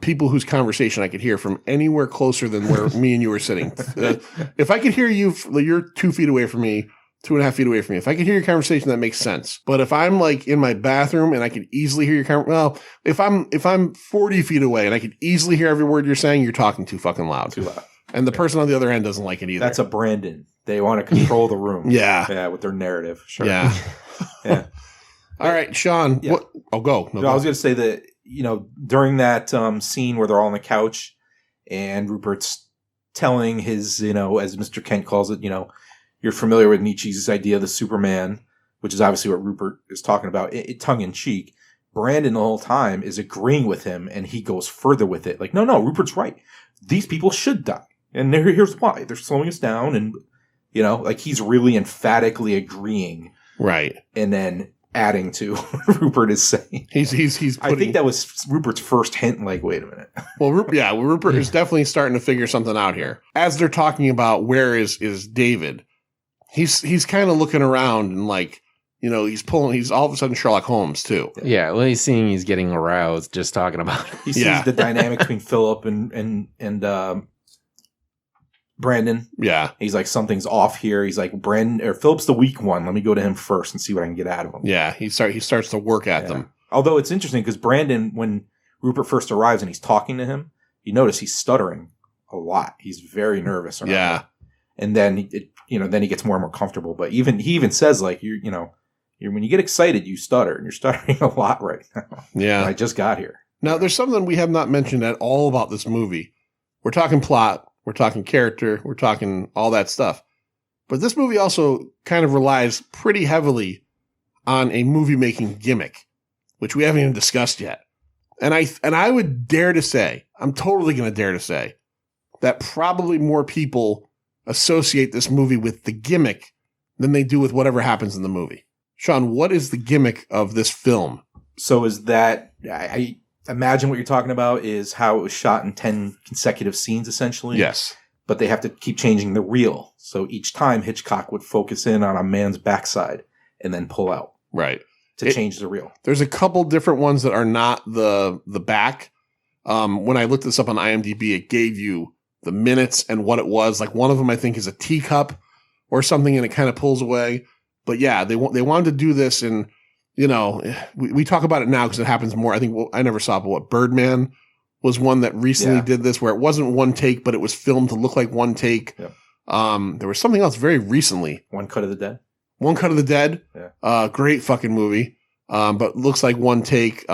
people whose conversation I could hear from anywhere closer than where me and you were sitting. If I could hear you, you're 2 feet away from me, 2.5 feet away from me. If I could hear your conversation, that makes sense. But if I'm like in my bathroom and I could easily hear your if I'm 40 feet away and I could easily hear every word you're saying, you're talking too fucking loud. Too loud. And the person on the other end doesn't like it either. That's a Brandon. They want to control the room. Yeah, with their narrative. Sure. Yeah. Yeah. All right, Sean. Yeah. Go. No, I was going to say that during that scene where they're all on the couch and Rupert's telling his as Mr. Kent calls it, you're familiar with Nietzsche's idea of the Superman, which is obviously what Rupert is talking about, tongue in cheek. Brandon the whole time is agreeing with him, and he goes further with it. Like, no, Rupert's right. These people should die. And here's why. They're slowing us down, and, like he's really emphatically agreeing. Right. And then adding to what Rupert is saying. He's I think that was Rupert's first hint, like, wait a minute. Well, Rupert is definitely starting to figure something out here. As they're talking about where is David, he's kind of looking around and like, he's all of a sudden Sherlock Holmes too. Yeah, well, he's getting aroused just talking about it. He sees the dynamic between Philip and Brandon. Yeah. He's like, something's off here. He's like, Philip's the weak one. Let me go to him first and see what I can get out of him. Yeah, he starts to work at them. Although it's interesting because Brandon, when Rupert first arrives and he's talking to him, you notice he's stuttering a lot. He's very nervous. Yeah. And then then he gets more and more comfortable. But he even says like, when you get excited, you stutter, and you're stuttering a lot right now. Yeah. I just got here. Now, there's something we have not mentioned at all about this movie. We're talking plot, we're talking character, we're talking all that stuff. But this movie also kind of relies pretty heavily on a movie-making gimmick, which we haven't even discussed yet. And I would dare to say, I'm totally going to dare to say, that probably more people associate this movie with the gimmick than they do with whatever happens in the movie. Sean, what is the gimmick of this film? So is that, I imagine what you're talking about is how it was shot in 10 consecutive scenes, essentially. Yes. But they have to keep changing the reel. So each time Hitchcock would focus in on a man's backside and then pull out. Right. To change the reel. There's a couple different ones that are not the back. When I looked this up on IMDb, it gave you the minutes and what it was. Like one of them, I think, is a teacup or something, and it kind of pulls away. But yeah, they wanted to do this, and we talk about it now because it happens more. I think I never saw it, but what Birdman was one that recently did this, where it wasn't one take, but it was filmed to look like one take. Yep. There was something else very recently. One Cut of the Dead. One Cut of the Dead. Yeah. Great fucking movie. But looks like one take.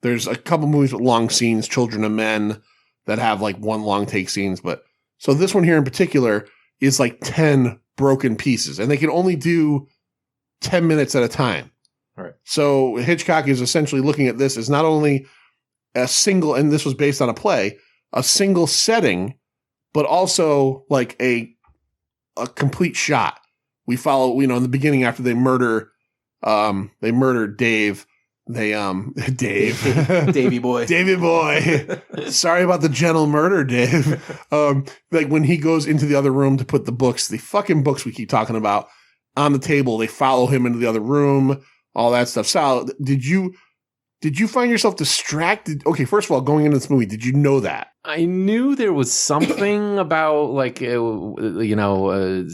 There's a couple movies with long scenes, Children of Men, that have like one long take scenes. But so this one here in particular is like 10 broken pieces, and they can only do 10 minutes at a time. Right. So Hitchcock is essentially looking at this as not only a single, and this was based on a play, a single setting, but also like a complete shot. We follow, in the beginning after they murder Dave. Davy boy. Davy boy. Sorry about the gentle murder, Dave. Like when he goes into the other room to put the fucking books we keep talking about on the table, they follow him into the other room, all that stuff. Sal, did you find yourself distracted? Okay, first of all, going into this movie, did you know that? I knew there was something about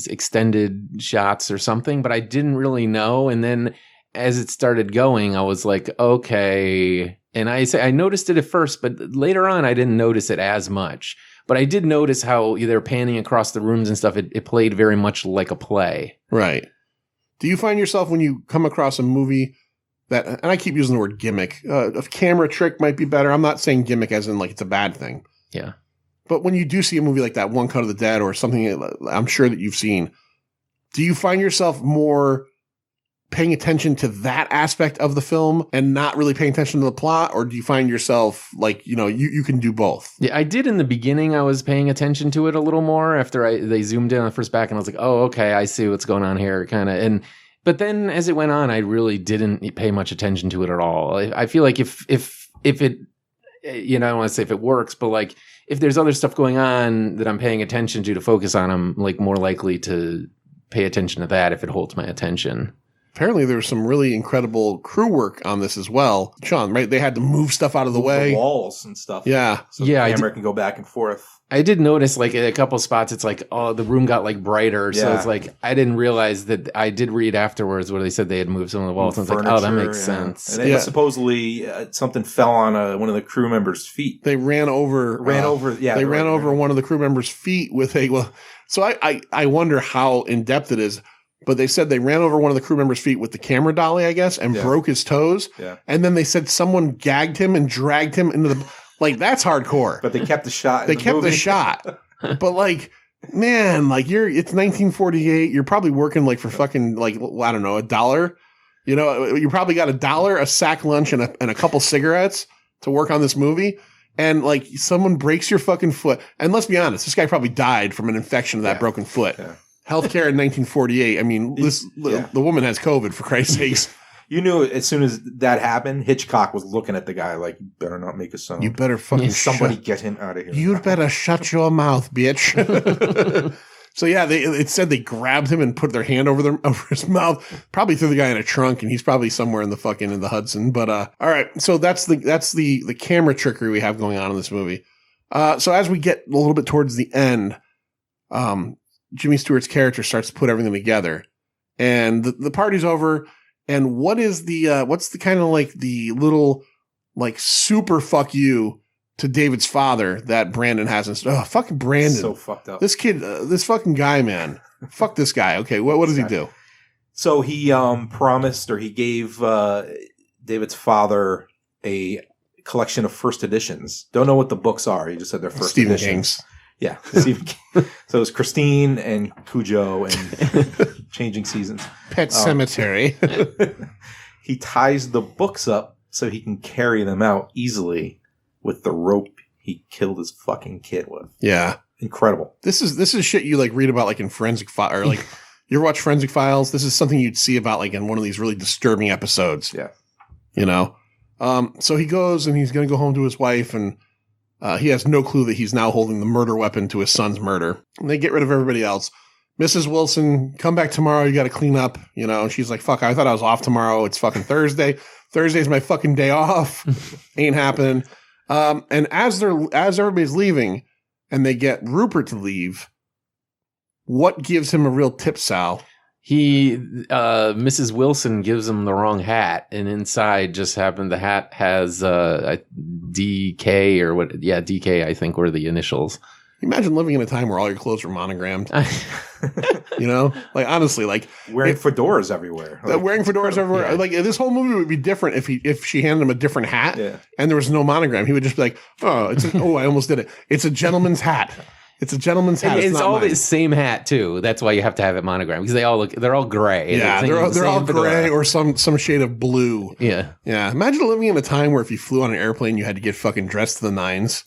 extended shots or something, but I didn't really know. And then as it started going, I was like, okay. And I noticed it at first, but later on, I didn't notice it as much. But I did notice how they're panning across the rooms and stuff. It played very much like a play. Right. Do you find yourself when you come across a movie that, and I keep using the word gimmick, a camera trick might be better. I'm not saying gimmick as in like it's a bad thing. Yeah. But when you do see a movie like that, One Cut of the Dead or something I'm sure that you've seen, do you find yourself more paying attention to that aspect of the film and not really paying attention to the plot? Or do you find yourself like, you can do both? Yeah, I did in the beginning. I was paying attention to it a little more after they zoomed in on the first back, and I was like, oh, okay, I see what's going on here, kind of. But then as it went on, I really didn't pay much attention to it at all. I feel like if it, I don't want to say if it works, but like if there's other stuff going on that I'm paying attention to focus on, I'm like more likely to pay attention to that if it holds my attention. Apparently there was some really incredible crew work on this as well. Sean, right? They had to move stuff out of the way. The walls and stuff. Yeah. So the camera can go back and forth. I did notice like a couple spots, it's like, oh, the room got like brighter. So it's like, I didn't realize that. I did read afterwards where they said they had moved some of the walls. And I was like, oh, that makes sense. And then supposedly something fell on one of the crew members' feet. They ran over one of the crew members' feet with so I wonder how in depth it is. But they said they ran over one of the crew members' feet with the camera dolly, I guess, and broke his toes. Yeah. And then they said someone gagged him and dragged him into the... Like, that's hardcore. But they kept the shot. They kept the shot. But, like, man, like, it's 1948. You're probably working, like, for fucking, like, I don't know, $1. You probably got $1, a sack lunch, and a couple cigarettes to work on this movie. And, like, someone breaks your fucking foot. And let's be honest, this guy probably died from an infection of that broken foot. Yeah. Healthcare in 1948. I mean, the woman has COVID, for Christ's sakes. You knew as soon as that happened, Hitchcock was looking at the guy like, you better not make a sound. You better fucking somebody get him out of here. You'd better shut your mouth, bitch. So yeah, it said they grabbed him and put their hand over his mouth, probably threw the guy in a trunk, and he's probably somewhere in the Hudson. But all right, so that's the camera trickery we have going on in this movie. So as we get a little bit towards the end, Jimmy Stewart's character starts to put everything together, and the party's over. And what's the kind of like the little like super fuck you to David's father that Brandon hasn't? Oh, fucking Brandon, so fucked up. This kid, this fucking guy, man, fuck this guy. Okay, what does he do? So he promised, or he gave David's father a collection of first editions. Don't know what the books are. He just said they're first Stephen editions. King's. Yeah. So it was Christine and Cujo and Changing Seasons. Pet Cemetery. He ties the books up so he can carry them out easily with the rope he killed his fucking kid with. Yeah. Incredible. This is shit you like read about like in forensic or like You ever watch Forensic Files? This is something you'd see about like in one of these really disturbing episodes. Yeah. You know? So he goes and he's going to go home to his wife, and he has no clue that he's now holding the murder weapon to his son's murder. And they get rid of everybody else. Mrs. Wilson, come back tomorrow. You got to clean up. You know, and she's like, fuck, I thought I was off tomorrow. It's fucking Thursday. Thursday's my fucking day off. Ain't happening. And as everybody's leaving and they get Rupert to leave, what gives him a real tip, Sal? Mrs. Wilson gives him the wrong hat, and inside just happened the hat has DK or what? Yeah, DK, I think, were the initials. Imagine living in a time where all your clothes were monogrammed. You know, like honestly, like wearing fedoras everywhere. Like, wearing fedoras everywhere. Yeah. Like this whole movie would be different if she handed him a different hat and there was no monogram. He would just be like, oh, I almost did it. It's a gentleman's hat. It's a gentleman's hat. It's all mine. the same hat too. That's why you have to have it monogrammed, because they're all gray. Yeah, they're all gray or some shade of blue. Yeah. Yeah. Imagine living in a time where if you flew on an airplane, you had to get fucking dressed to the nines.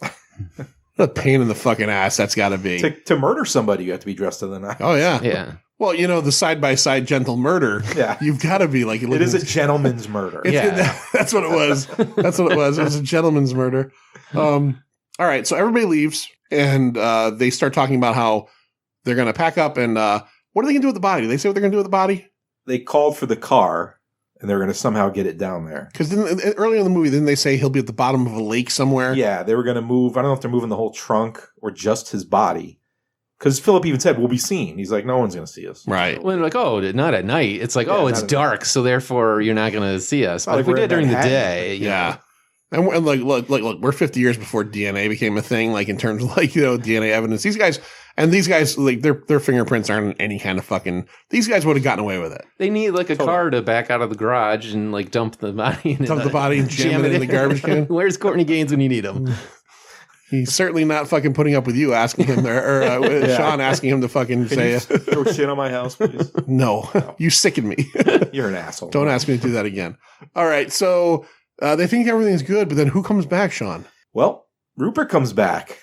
What a pain in the fucking ass that's got to be. To murder somebody, you have to be dressed to the nines. Oh, yeah. Yeah. Well, you know, the side-by-side gentle murder. Yeah. You've got to be like... It is a gentleman's murder. That's what it was. That's what it was. It was a gentleman's murder. All right. So everybody leaves, and they start talking about how they're going to pack up, and what are they going to do with the body? They say what they're going to do with the body? They called for the car, and they're going to somehow get it down there. Because earlier in the movie, didn't they say he'll be at the bottom of a lake somewhere? Yeah, they were going to move. I don't know if they're moving the whole trunk or just his body. Because Philip even said, we'll be seen. He's like, no one's going to see us. Right. Well, like, oh, not at night. It's like, it's dark, so therefore you're not going to see us. But if we did during the day. Yeah. And look, we're 50 years before DNA became a thing, like in terms of like, you know, DNA evidence. These guys, like their fingerprints aren't any kind of fucking, these guys would have gotten away with it. They need like a car to back out of the garage and like dump the body and jam it in the garbage can. Where's Courtney Gaines when you need him? He's certainly not fucking putting up with you asking him Sean asking him to fucking say throw shit on my house, please. No. You sicken me. You're an asshole. Don't ask me to do that again. All right. So they think everything's good, but then who comes back, Sean? Well, Rupert comes back,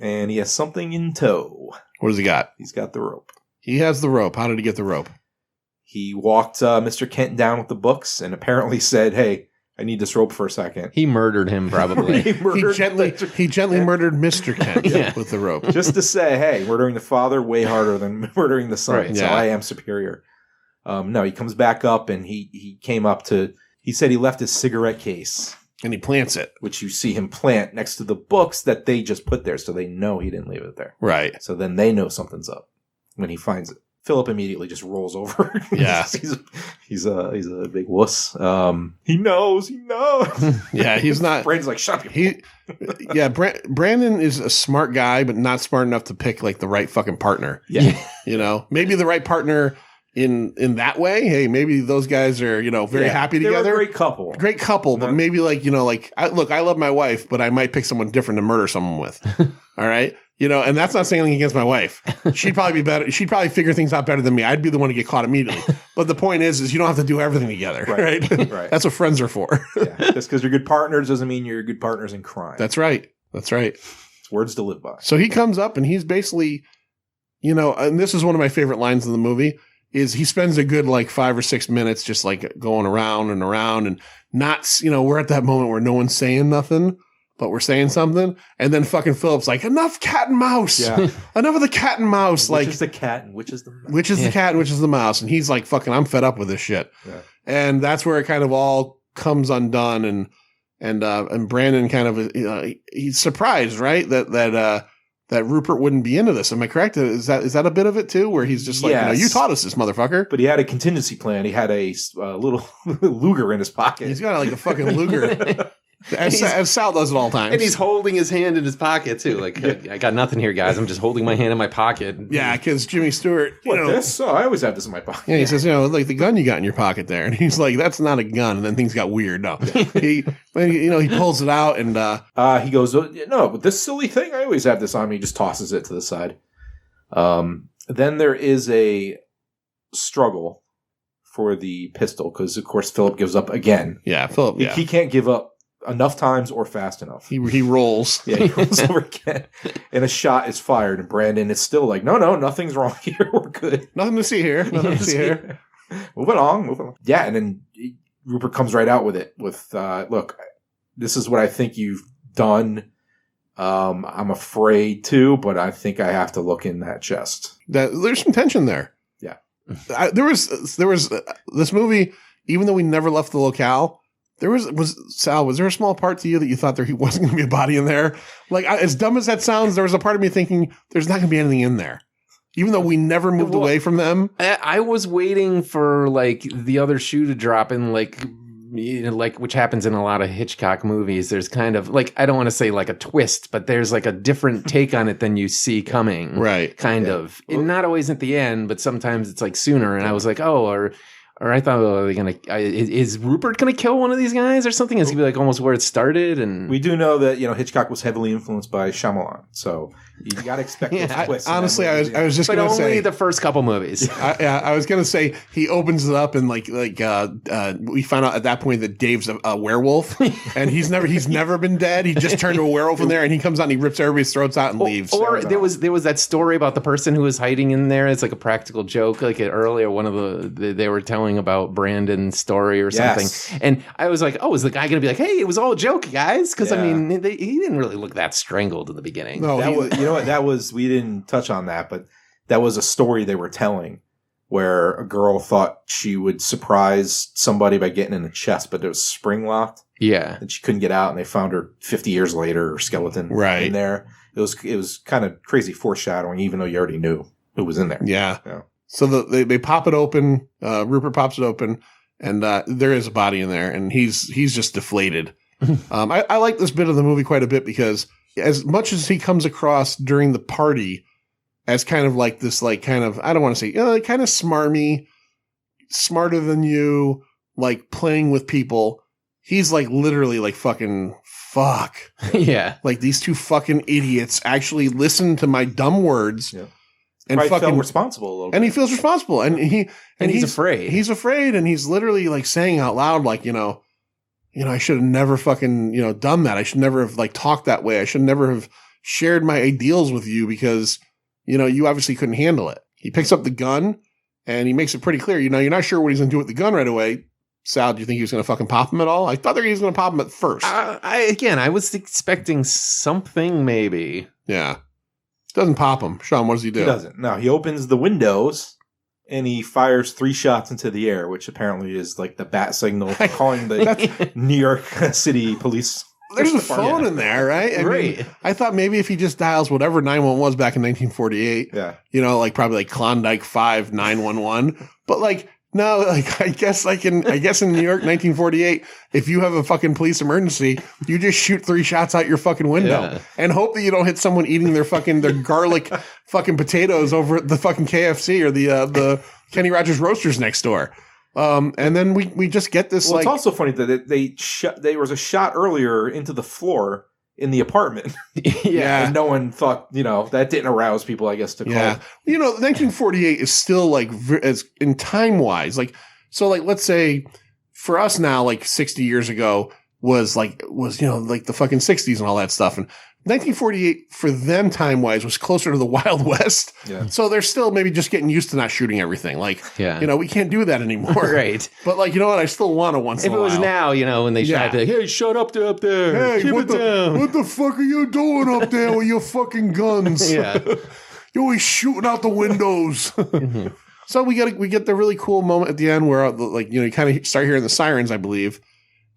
and he has something in tow. What does he got? He's got the rope. He has the rope. How did he get the rope? He walked Mr. Kent down with the books and apparently said, hey, I need this rope for a second. He murdered him, probably. He gently murdered Mr. Kent with the rope. Just to say, hey, murdering the father way harder than murdering the son. Right, so I am superior. No, he comes back up and he came up to... He said he left his cigarette case. And he plants it. Which you see him plant next to the books that they just put there. So they know he didn't leave it there. Right. So then they know something's up when he finds it. Philip immediately just rolls over. Yeah. he's a big wuss. He knows. Yeah, he's not. Brandon's like, shut up. Brandon is a smart guy, but not smart enough to pick like the right fucking partner. Yeah. You know, maybe the right partner in that way. Hey, maybe those guys are, you know, very happy together. They're a great couple. But maybe like, you know, like, I love my wife, but I might pick someone different to murder someone with. All right. You know, and that's not saying anything against my wife. She'd probably be better. She'd probably figure things out better than me. I'd be the one to get caught immediately. But the point is you don't have to do everything together. Right. Right. That's what friends are for. Yeah. Just because you're good partners doesn't mean you're good partners in crime. That's right. It's words to live by. So he comes up and he's basically, you know, and this is one of my favorite lines in the movie, is he spends a good like 5 or 6 minutes just like going around and not, you know, we're at that moment where no one's saying nothing, but we're saying something. And then fucking Philip's like, enough cat and mouse. Yeah. Enough of the cat and mouse. Which is the cat and which is the mouse? Which is the cat and which is the mouse. And he's like, fucking, I'm fed up with this shit. Yeah. And that's where it kind of all comes undone. And Brandon kind of, he's surprised, right? That Rupert wouldn't be into this. Am I correct? Is that a bit of it too? Where he's just like, yes. You know, you taught us this, motherfucker. But he had a contingency plan. He had a little Luger in his pocket. He's got like a fucking Luger. As Sal does at all times. And he's holding his hand in his pocket too. Like, I got nothing here, guys. I'm just holding my hand in my pocket. Yeah, because Jimmy Stewart, this? Oh, I always have this in my pocket. Yeah, he says, you know, like the gun you got in your pocket there. And he's like, that's not a gun. And then things got weird. No. He pulls it out and he goes, no, but this silly thing, I always have this on me. He just tosses it to the side. Then there is a struggle for the pistol because, of course, Philip gives up again. Yeah, Philip. He can't give up enough times or fast enough. He rolls. Yeah, he rolls over again. And a shot is fired, and Brandon is still like, no, nothing's wrong here. We're good. Nothing to see here. Nothing to see here. Moving on. Yeah, and then Rupert comes right out with it. With look, this is what I think you've done. I'm afraid to, but I think I have to look in that chest. There's some tension there. Yeah, there was this movie. Even though we never left the locale, was there a small part to you that you thought there wasn't going to be a body in there? Like, as dumb as that sounds, there was a part of me thinking there's not going to be anything in there. Even though we never moved away from them. I was waiting for like the other shoe to drop in, like, you know, like, which happens in a lot of Hitchcock movies. There's kind of like, I don't want to say like a twist, but there's like a different take on it than you see coming. Right. Kind of. And not always at the end, but sometimes it's like sooner. And I was like, or I thought, are they gonna? Is Rupert gonna kill one of these guys or something? Is he gonna be like almost where it started? And we do know that Hitchcock was heavily influenced by Shyamalan, so you got to expect those twists. Honestly, I was just going to say only the first couple movies. I was going to say he opens it up and like we find out at that point that Dave's a werewolf and he's never been dead. He just turned to a werewolf in there, and he comes out and he rips everybody's throats out and leaves. Or there was that story about the person who was hiding in there. It's like a practical joke. Like earlier, one of they were telling about Brandon's story or something, and I was like, oh, is the guy going to be like, hey, it was all a joke, guys? Because I mean, he didn't really look that strangled in the beginning. No, we didn't touch on that, but that was a story they were telling where a girl thought she would surprise somebody by getting in the chest, but it was spring locked. Yeah, and she couldn't get out, and they found her 50 years later, her skeleton in there. It was kind of crazy foreshadowing, even though you already knew who was in there. Yeah. So they pop it open. Rupert pops it open, and there is a body in there, and he's just deflated. I like this bit of the movie quite a bit because as much as he comes across during the party as kind of like this, like kind of, I don't want to say, kind of smarmy, smarter than you, like playing with people. He's like literally like fucking fuck. Yeah. Like these two fucking idiots actually listen to my dumb words. Yeah. And fucking felt responsible a little bit. And he feels responsible. And he's afraid. He's afraid, and he's literally like saying out loud, like, I should have never fucking, done that. I should never have like talked that way. I should never have shared my ideals with you because, you obviously couldn't handle it. He picks up the gun and he makes it pretty clear, you're not sure what he's going to do with the gun right away. Sal, do you think he was going to fucking pop him at all? I thought he was going to pop him at first. I was expecting something maybe. Yeah. Doesn't pop him. Sean, what does he do? He doesn't. No, he opens the windows and he fires 3 shots into the air, which apparently is like the bat signal for calling the New York City police. There's a phone in there, right? I mean, I thought maybe if he just dials whatever 911 was back in 1948, like probably like Klondike 5 911, but like no, like I guess in New York 1948, if you have a fucking police emergency, you just shoot 3 shots out your fucking window and hope that you don't hit someone eating their garlic fucking potatoes over at the fucking KFC or the Kenny Rogers Roasters next door. And then we just get this. Well, it's also funny that there was a shot earlier into the floor in the apartment. Yeah. And no one thought, that didn't arouse people, I guess, to call. 1948 is still like as in time wise, like, so like, let's say for us now, like 60 years ago was like the fucking 60s and all that stuff. And 1948 for them time wise was closer to the Wild West. Yeah. So they're still maybe just getting used to not shooting everything. Like, we can't do that anymore. Right. But like, you know what? I still want to once in a while. If it was now, when they shot, be like, hey, shut up there. Hey, keep it down. What the fuck are you doing up there with your fucking guns? Yeah. You're always shooting out the windows. Mm-hmm. So we get the really cool moment at the end where you kind of start hearing the sirens, I believe.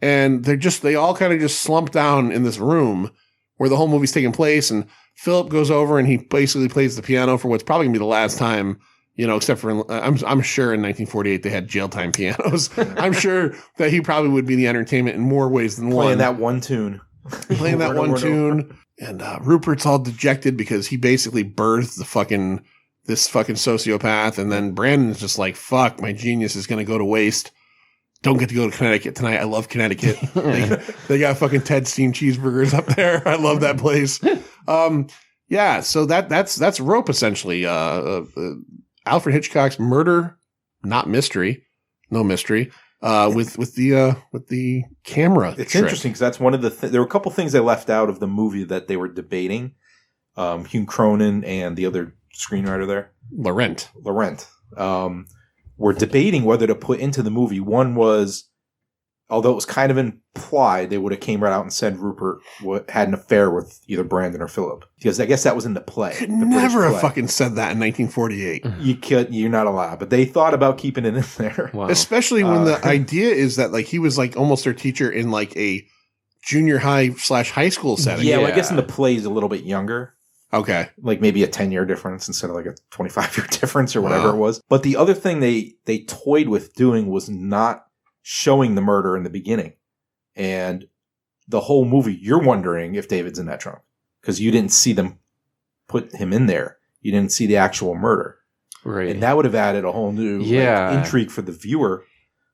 And they all kind of just slump down in this room where the whole movie's taking place, and Philip goes over and he basically plays the piano for what's probably gonna be the last time, except for I'm sure in 1948 they had jail time pianos. I'm sure that he probably would be the entertainment in more ways than one. Playing that one tune. And Rupert's all dejected because he basically birthed this fucking sociopath, and then Brandon's just like, fuck, my genius is gonna go to waste. Don't get to go to Connecticut tonight. I love Connecticut. They got fucking Ted Steam cheeseburgers up there. I love that place. So that's Rope essentially. Alfred Hitchcock's murder, not mystery, no mystery. with the camera. It's trick. interesting because that's one of the there were a couple things they left out of the movie that they were debating. Hugh Cronin and the other screenwriter there, Laurent. Were debating whether to put into the movie. One was, although it was kind of implied, they would have came right out and said Rupert had an affair with either Brandon or Philip, because I guess that was in the play. Could the never British have play. fucking said that in 1948. You're not allowed, but they thought about keeping it in there. Wow. Especially when the idea is that like he was like almost their teacher in like a junior high / high school setting. Yeah, well, I guess Yeah. in the play he's a little bit younger. Okay. Like maybe a 10-year difference instead of like a 25-year difference or whatever Wow. it was. But the other thing they toyed with doing was not showing the murder in the beginning. And the whole movie, you're wondering if David's in that trunk because you didn't see them put him in there. You didn't see the actual murder. Right. And that would have added a whole new intrigue for the viewer.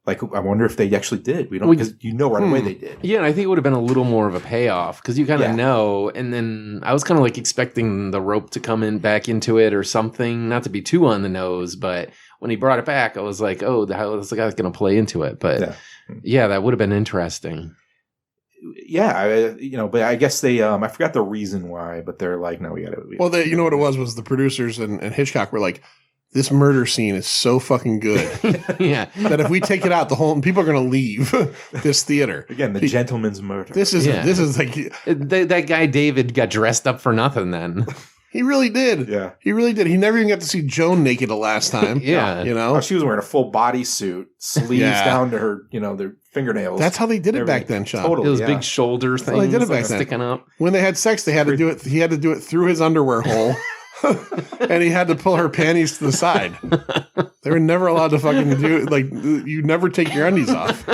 Like, I wonder if they actually did. We don't, because you know right away they did. Yeah, and I think it would have been a little more of a payoff because you kind of Yeah. know. And then I was kind of like expecting the rope to come in back into it or something, not to be too on the nose. But when he brought it back, I was like, oh, how is the guy going to play into it? But yeah, that would have been interesting. Yeah, but I guess they, I forgot the reason why, but they're like, no, we got to. Well, you know what it was the producers and Hitchcock were like, this murder scene is so fucking good Yeah. that if we take it out, people are going to leave this theater. Again, the gentleman's murder. This is like That guy David got dressed up for nothing then. he really did. Yeah. He really did. He never even got to see Joan naked the last time. Yeah. You know? Oh, she was wearing a full bodysuit, sleeves Yeah. down to her, their fingernails. That's how they did it back Everything. then, Sean. Totally. Those yeah. big shoulder how they things did it back like then. sticking up. When they had sex, they had to do it. He had to do it through his underwear hole. And he had to pull her panties to the side. They were never allowed to fucking do it. Like, you never take your undies off.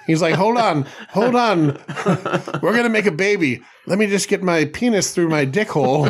He's like, hold on. We're going to make a baby. Let me just get my penis through my dick hole.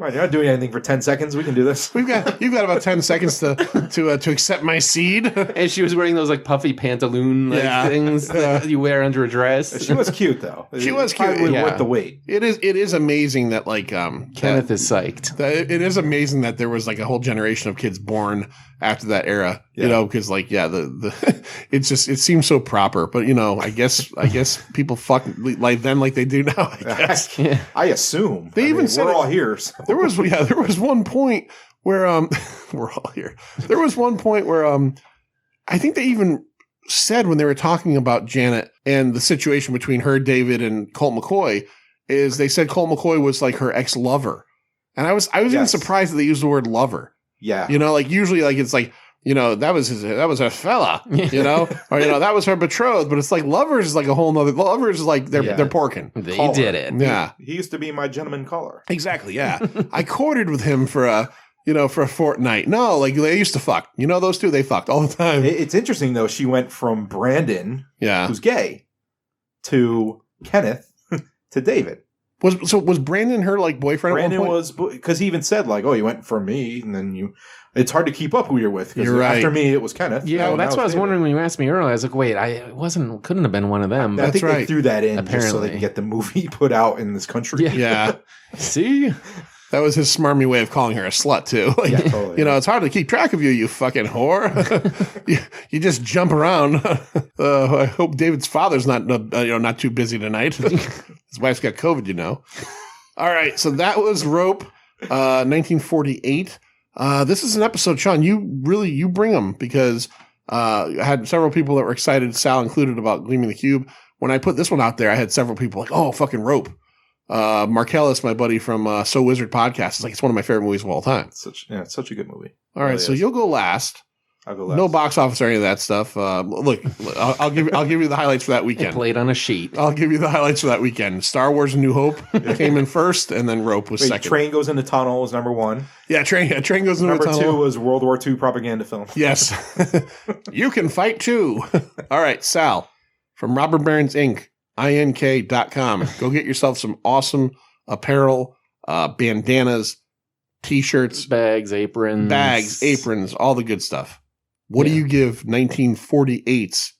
Right, you're not doing anything for 10 seconds. We can do this. You've got about 10 seconds to accept my seed. And she was wearing those like puffy pantaloon things that you wear under a dress. She was cute, though. She was cute. Probably Yeah. worth the wait. It is amazing that like Kenneth is psyched. it is amazing that there was like a whole generation of kids born after that era, because like, it seems so proper, but I guess people fuck like then like they do now, I guess. I assume. They even said we're it- all here. So. There was one point where we're all here. There was one point where I think they even said when they were talking about Janet and the situation between her, David, and Colt McCoy, is they said Colt McCoy was like her ex-lover. And I was even surprised that they used the word lover. Yeah. Like usually like it's like, that was her fella, or that was her betrothed, but it's like lovers is like a whole nother. Lovers is like they're porking. They Caller. did it. Yeah, He used to be my gentleman caller. exactly. Yeah, I courted with him for a fortnight. No, like they used to fuck. Those two, they fucked all the time. It's interesting, though. She went from Brandon, Yeah, who's gay, to Kenneth, to David. Was Brandon her like boyfriend? Brandon at one point? was, because he even said, like, oh, you went from me, and then it's hard to keep up who you're with. Because You're right. after me, it was Kenneth. Yeah, well, and that's now what I was it's wondering David. when you asked me earlier. I was like, wait, couldn't have been one of them. I think right. they threw that in just so they Apparently. can get the movie put out in this country. Yeah, See? that was his smarmy way of calling her a slut too. Like, Yeah, totally. it's hard to keep track of you fucking whore. you just jump around. I hope David's father's not too busy tonight. His wife's got COVID. All right, so that was Rope, 1948. This is an episode, Sean. You bring them because I had several people that were excited, Sal included, about Gleaming the Cube. When I put this one out there, I had several people like, "Oh, fucking Rope." Markellis, my buddy from So Wizard podcast, is like, it's one of my favorite movies of all time. It's such a good movie. All right, Really so is. you'll go last. I'll go last. No box office or any of that stuff. Look, I'll give you the highlights for that It weekend. played on a sheet. I'll give you the highlights for that weekend. Star Wars: A New Hope came in first, and then Rope was Wait, second. Train Goes in the Tunnel was number one. Yeah, train goes into Number the tunnel. two was World War II propaganda film. Yes. You can fight too. All right, Sal, from Robert Barron's Inc., INK.com. Go get yourself some awesome apparel, bandanas, t-shirts, Bags, aprons, all the good stuff. What do you give 1948's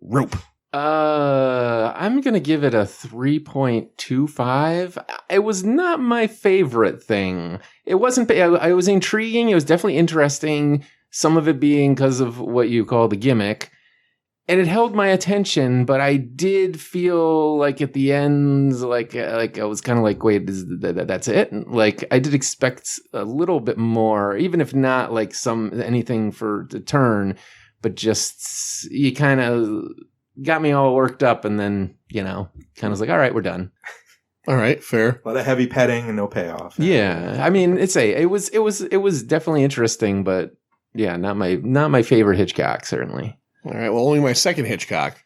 Rope? I'm gonna give it a 3.25. It was not my favorite thing. It wasn't. It was intriguing. It was definitely interesting. Some of it being because of what you call the gimmick, and it held my attention. But I did feel like at the end, like I was kind of like, wait, that's it? Like I did expect a little bit more, even if not like anything for the turn, but just you kind of got me all worked up, and then, kind of was like, all right, we're done. All right, fair. A lot of heavy petting and no payoff. Yeah. I mean, it was definitely interesting, but yeah, not my favorite Hitchcock, certainly. All right, well, only my second Hitchcock.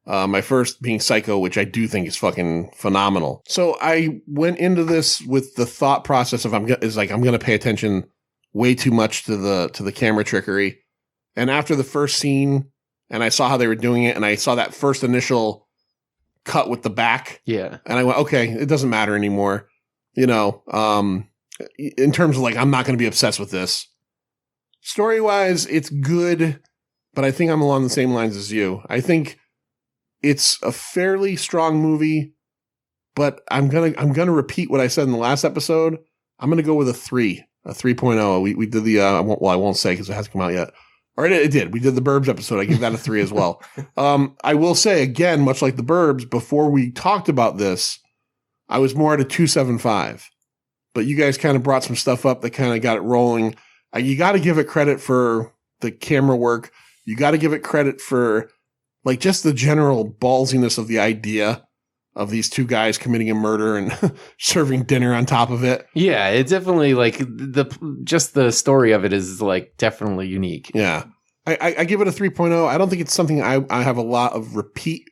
My first being Psycho, which I do think is fucking phenomenal. So I went into this with the thought process of I'm going to pay attention way too much to the camera trickery. And after the first scene, and I saw how they were doing it, and I saw that first initial cut with the back. Yeah. And I went, okay, it doesn't matter anymore. In terms of I'm not going to be obsessed with this. Story-wise, it's good, but I think I'm along the same lines as you. I think it's a fairly strong movie, but I'm gonna repeat what I said in the last episode. I'm gonna go with a 3.0. We did the I won't say because it hasn't come out yet. Or it did. We did the Burbs episode. I give that a 3 as well. I will say, again, much like the Burbs, before we talked about this, I was more at a 2.75. But you guys kind of brought some stuff up that kind of got it rolling. You got to give it credit for the camera work. You got to give it credit for just the general ballsiness of the idea of these two guys committing a murder and serving dinner on top of it. Yeah, it's definitely the story of it is definitely unique. Yeah. I give it a 3.0. I don't think it's something I have a lot of repeat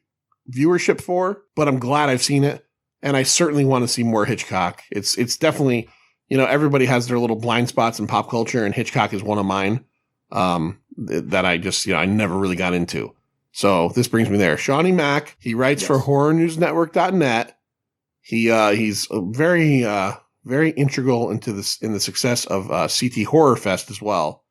viewership for, but I'm glad I've seen it. And I certainly want to see more Hitchcock. It's definitely, everybody has their little blind spots in pop culture, and Hitchcock is one of mine that I just, I never really got into. So this brings me there. Seanny Mac, he writes for horrornewsnetwork.net. He's very, very integral in the success of CT Horror Fest as well.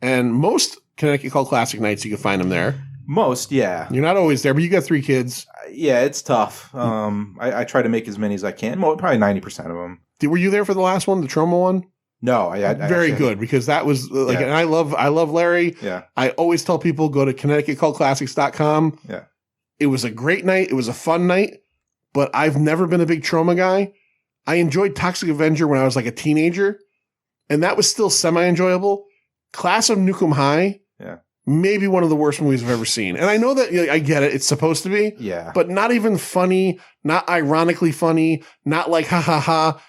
And most Connecticut Cult Classic nights, you can find him there. Most, yeah. You're not always there, but you got 3 kids. Yeah, it's tough. I try to make as many as I can. Well, probably 90% of them. Were you there for the last one, the Trauma one? No, I very good, because that was and I love Larry. Yeah. I always tell people go to ConnecticutCultClassics.com. Yeah. It was a great night. It was a fun night, but I've never been a big Trauma guy. I enjoyed Toxic Avenger when I was a teenager, and that was still semi-enjoyable. Class of Nukem High. Yeah. Maybe one of the worst movies I've ever seen. And I know that I get it. It's supposed to be. Yeah. But not even funny, not ironically funny, not ha ha ha.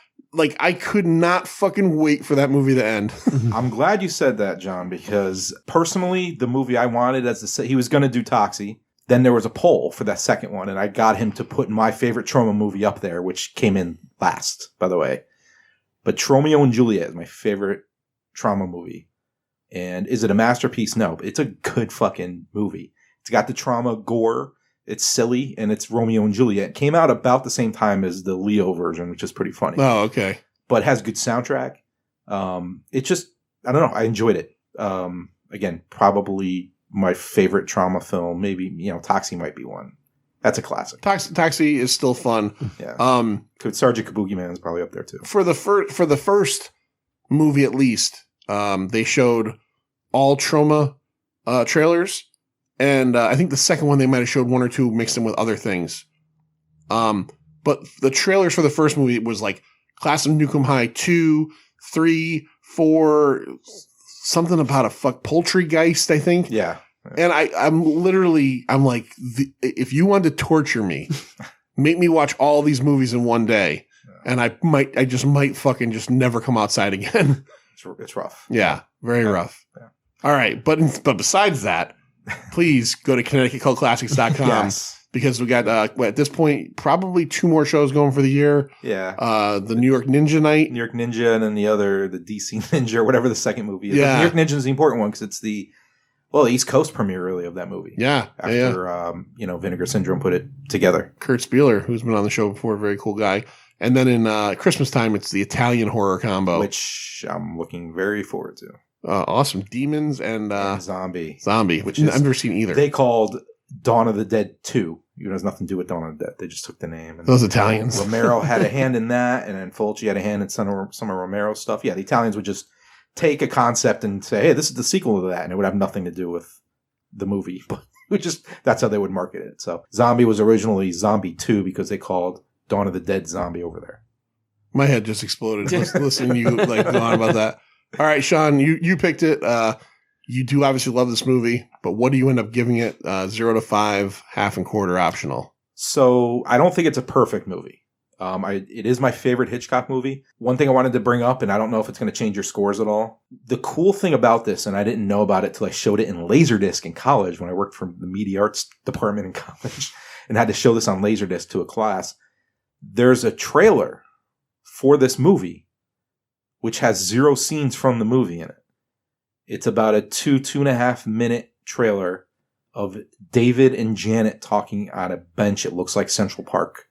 I could not fucking wait for that movie to end. I'm glad you said that, John, because personally, the movie I wanted he was going to do Toxie. Then there was a poll for that second one, and I got him to put my favorite Trauma movie up there, which came in last, by the way. But Romeo and Juliet is my favorite Trauma movie. And is it a masterpiece? No, but it's a good fucking movie. It's got the trauma gore. It's silly, and it's Romeo and Juliet. It came out about the same time as the Leo version, which is pretty funny. Oh, okay. But it has good soundtrack. It just, I don't know. I enjoyed it. Again, probably my favorite Trauma film. Maybe, Toxie might be one. That's a classic. Toxie is still fun. Yeah. Sergeant Kabuki Man is probably up there too. For the first movie, at least, they showed all Trauma trailers. And I think the second one, they might have showed 1 or 2 mixed in with other things. But the trailers for the first movie was Class of Nukem High 2, 3, 4, something about a poultrygeist, I think. Yeah. And I'm like, if you wanted to torture me, make me watch all these movies in one day. And I just might fucking just never come outside again. It's rough. Yeah. Very rough. Yeah. All right. But besides that, please go to ConnecticutCultClassics.com. Yes. Because we got, at this point, probably 2 more shows going for the year. Yeah. The New York Ninja Night. New York Ninja, and then the DC Ninja, or whatever the second movie is. Yeah. The New York Ninja is the important one because it's the East Coast premiere, really, of that movie. Yeah. After, Vinegar Syndrome put it together. Kurt Spieler, who's been on the show before, very cool guy. And then in Christmas time, it's the Italian horror combo. Which I'm looking very forward to. Awesome. Demons and Zombie. Zombie, which I've never seen either. They called Dawn of the Dead 2. It has nothing to do with Dawn of the Dead. They just took the name. And Those Italians. Romero had a hand in that, and then Fulci had a hand in some of Romero's stuff. Yeah, the Italians would just take a concept and say, hey, this is the sequel to that, and it would have nothing to do with the movie. But that's how they would market it. So Zombie was originally Zombie 2 because they called Dawn of the Dead Zombie over there. My head just exploded listening to you like go on about that. All right, Sean, you picked it. You do obviously love this movie, but what do you end up giving it? 0 to 5, half and quarter optional. So I don't think it's a perfect movie. It is my favorite Hitchcock movie. One thing I wanted to bring up, and I don't know if it's going to change your scores at all. The cool thing about this, and I didn't know about it till I showed it in Laserdisc in college when I worked for the media arts department in college and had to show this on Laserdisc to a class. There's a trailer for this movie, which has 0 scenes from the movie in it. It's about a 2.5 minute trailer of David and Janet talking on a bench. It looks like Central Park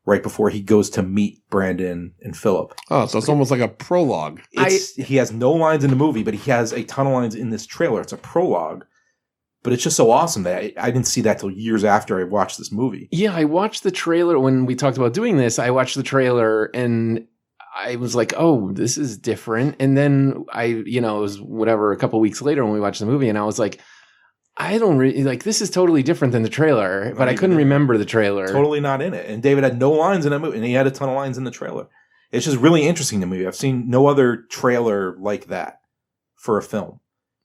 right before he goes to meet Brandon and Philip. Oh, so it's almost like a prologue. He has no lines in the movie, but he has a ton of lines in this trailer. It's a prologue. But it's just so awesome that I didn't see that till years after I watched this movie. Yeah, I watched the trailer when we talked about doing this. I watched the trailer and I was like, oh, this is different. And then it was whatever, a couple weeks later when we watched the movie, and I was like, I don't really like, this is totally different than the trailer, but I couldn't remember the trailer. Totally not in it. And David had no lines in that movie, and he had a ton of lines in the trailer. It's just really interesting to me. I've seen no other trailer like that for a film.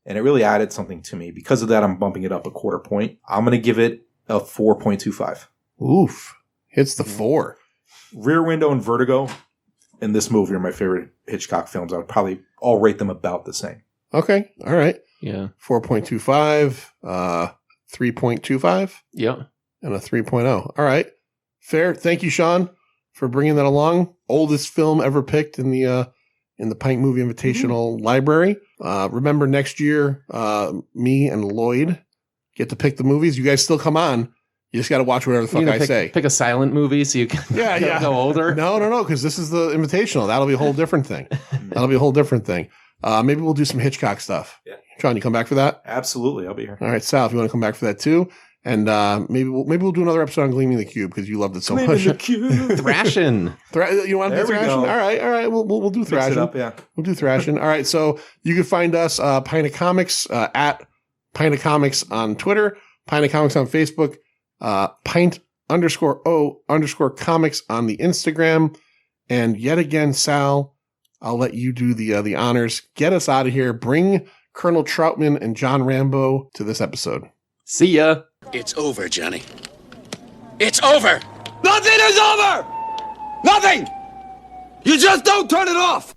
And it really added something to me. Because of that, I'm bumping it up a quarter point. I'm going to give it a 4.25. Oof. Hits the 4. Rear Window and Vertigo and this movie are my favorite Hitchcock films. I would probably all rate them about the same. Okay. All right. Yeah. 4.25, 3.25. Yeah. And a 3.0. All right. Fair. Thank you, Sean, for bringing that along. Oldest film ever picked in the Pint Movie Invitational library. Remember next year, me and Lloyd get to pick the movies. You guys still come on. You just got to watch whatever the fuck I say. Pick a silent movie so you can go older. No, because this is the Invitational. That'll be a whole different thing. Maybe we'll do some Hitchcock stuff. Yeah. Sean, you come back for that? Absolutely. I'll be here. All right, Sal, if you want to come back for that too. And maybe we'll do another episode on Gleaming the Cube because you loved it so much. The Cube. Thrashing. You want to do Thrashing? All right. We'll do Thrashing. Mix it up, yeah. We'll do Thrashing. All right. So you can find us Pint of Comics at Pint of Comics on Twitter, Pint of Comics on Facebook, Pint_O_comics on the Instagram, and yet again, Sal, I'll let you do the honors. Get us out of here. Bring Colonel Troutman and John Rambo to this episode. See ya. It's over, Johnny. It's over! Nothing is over! Nothing! You just don't turn it off!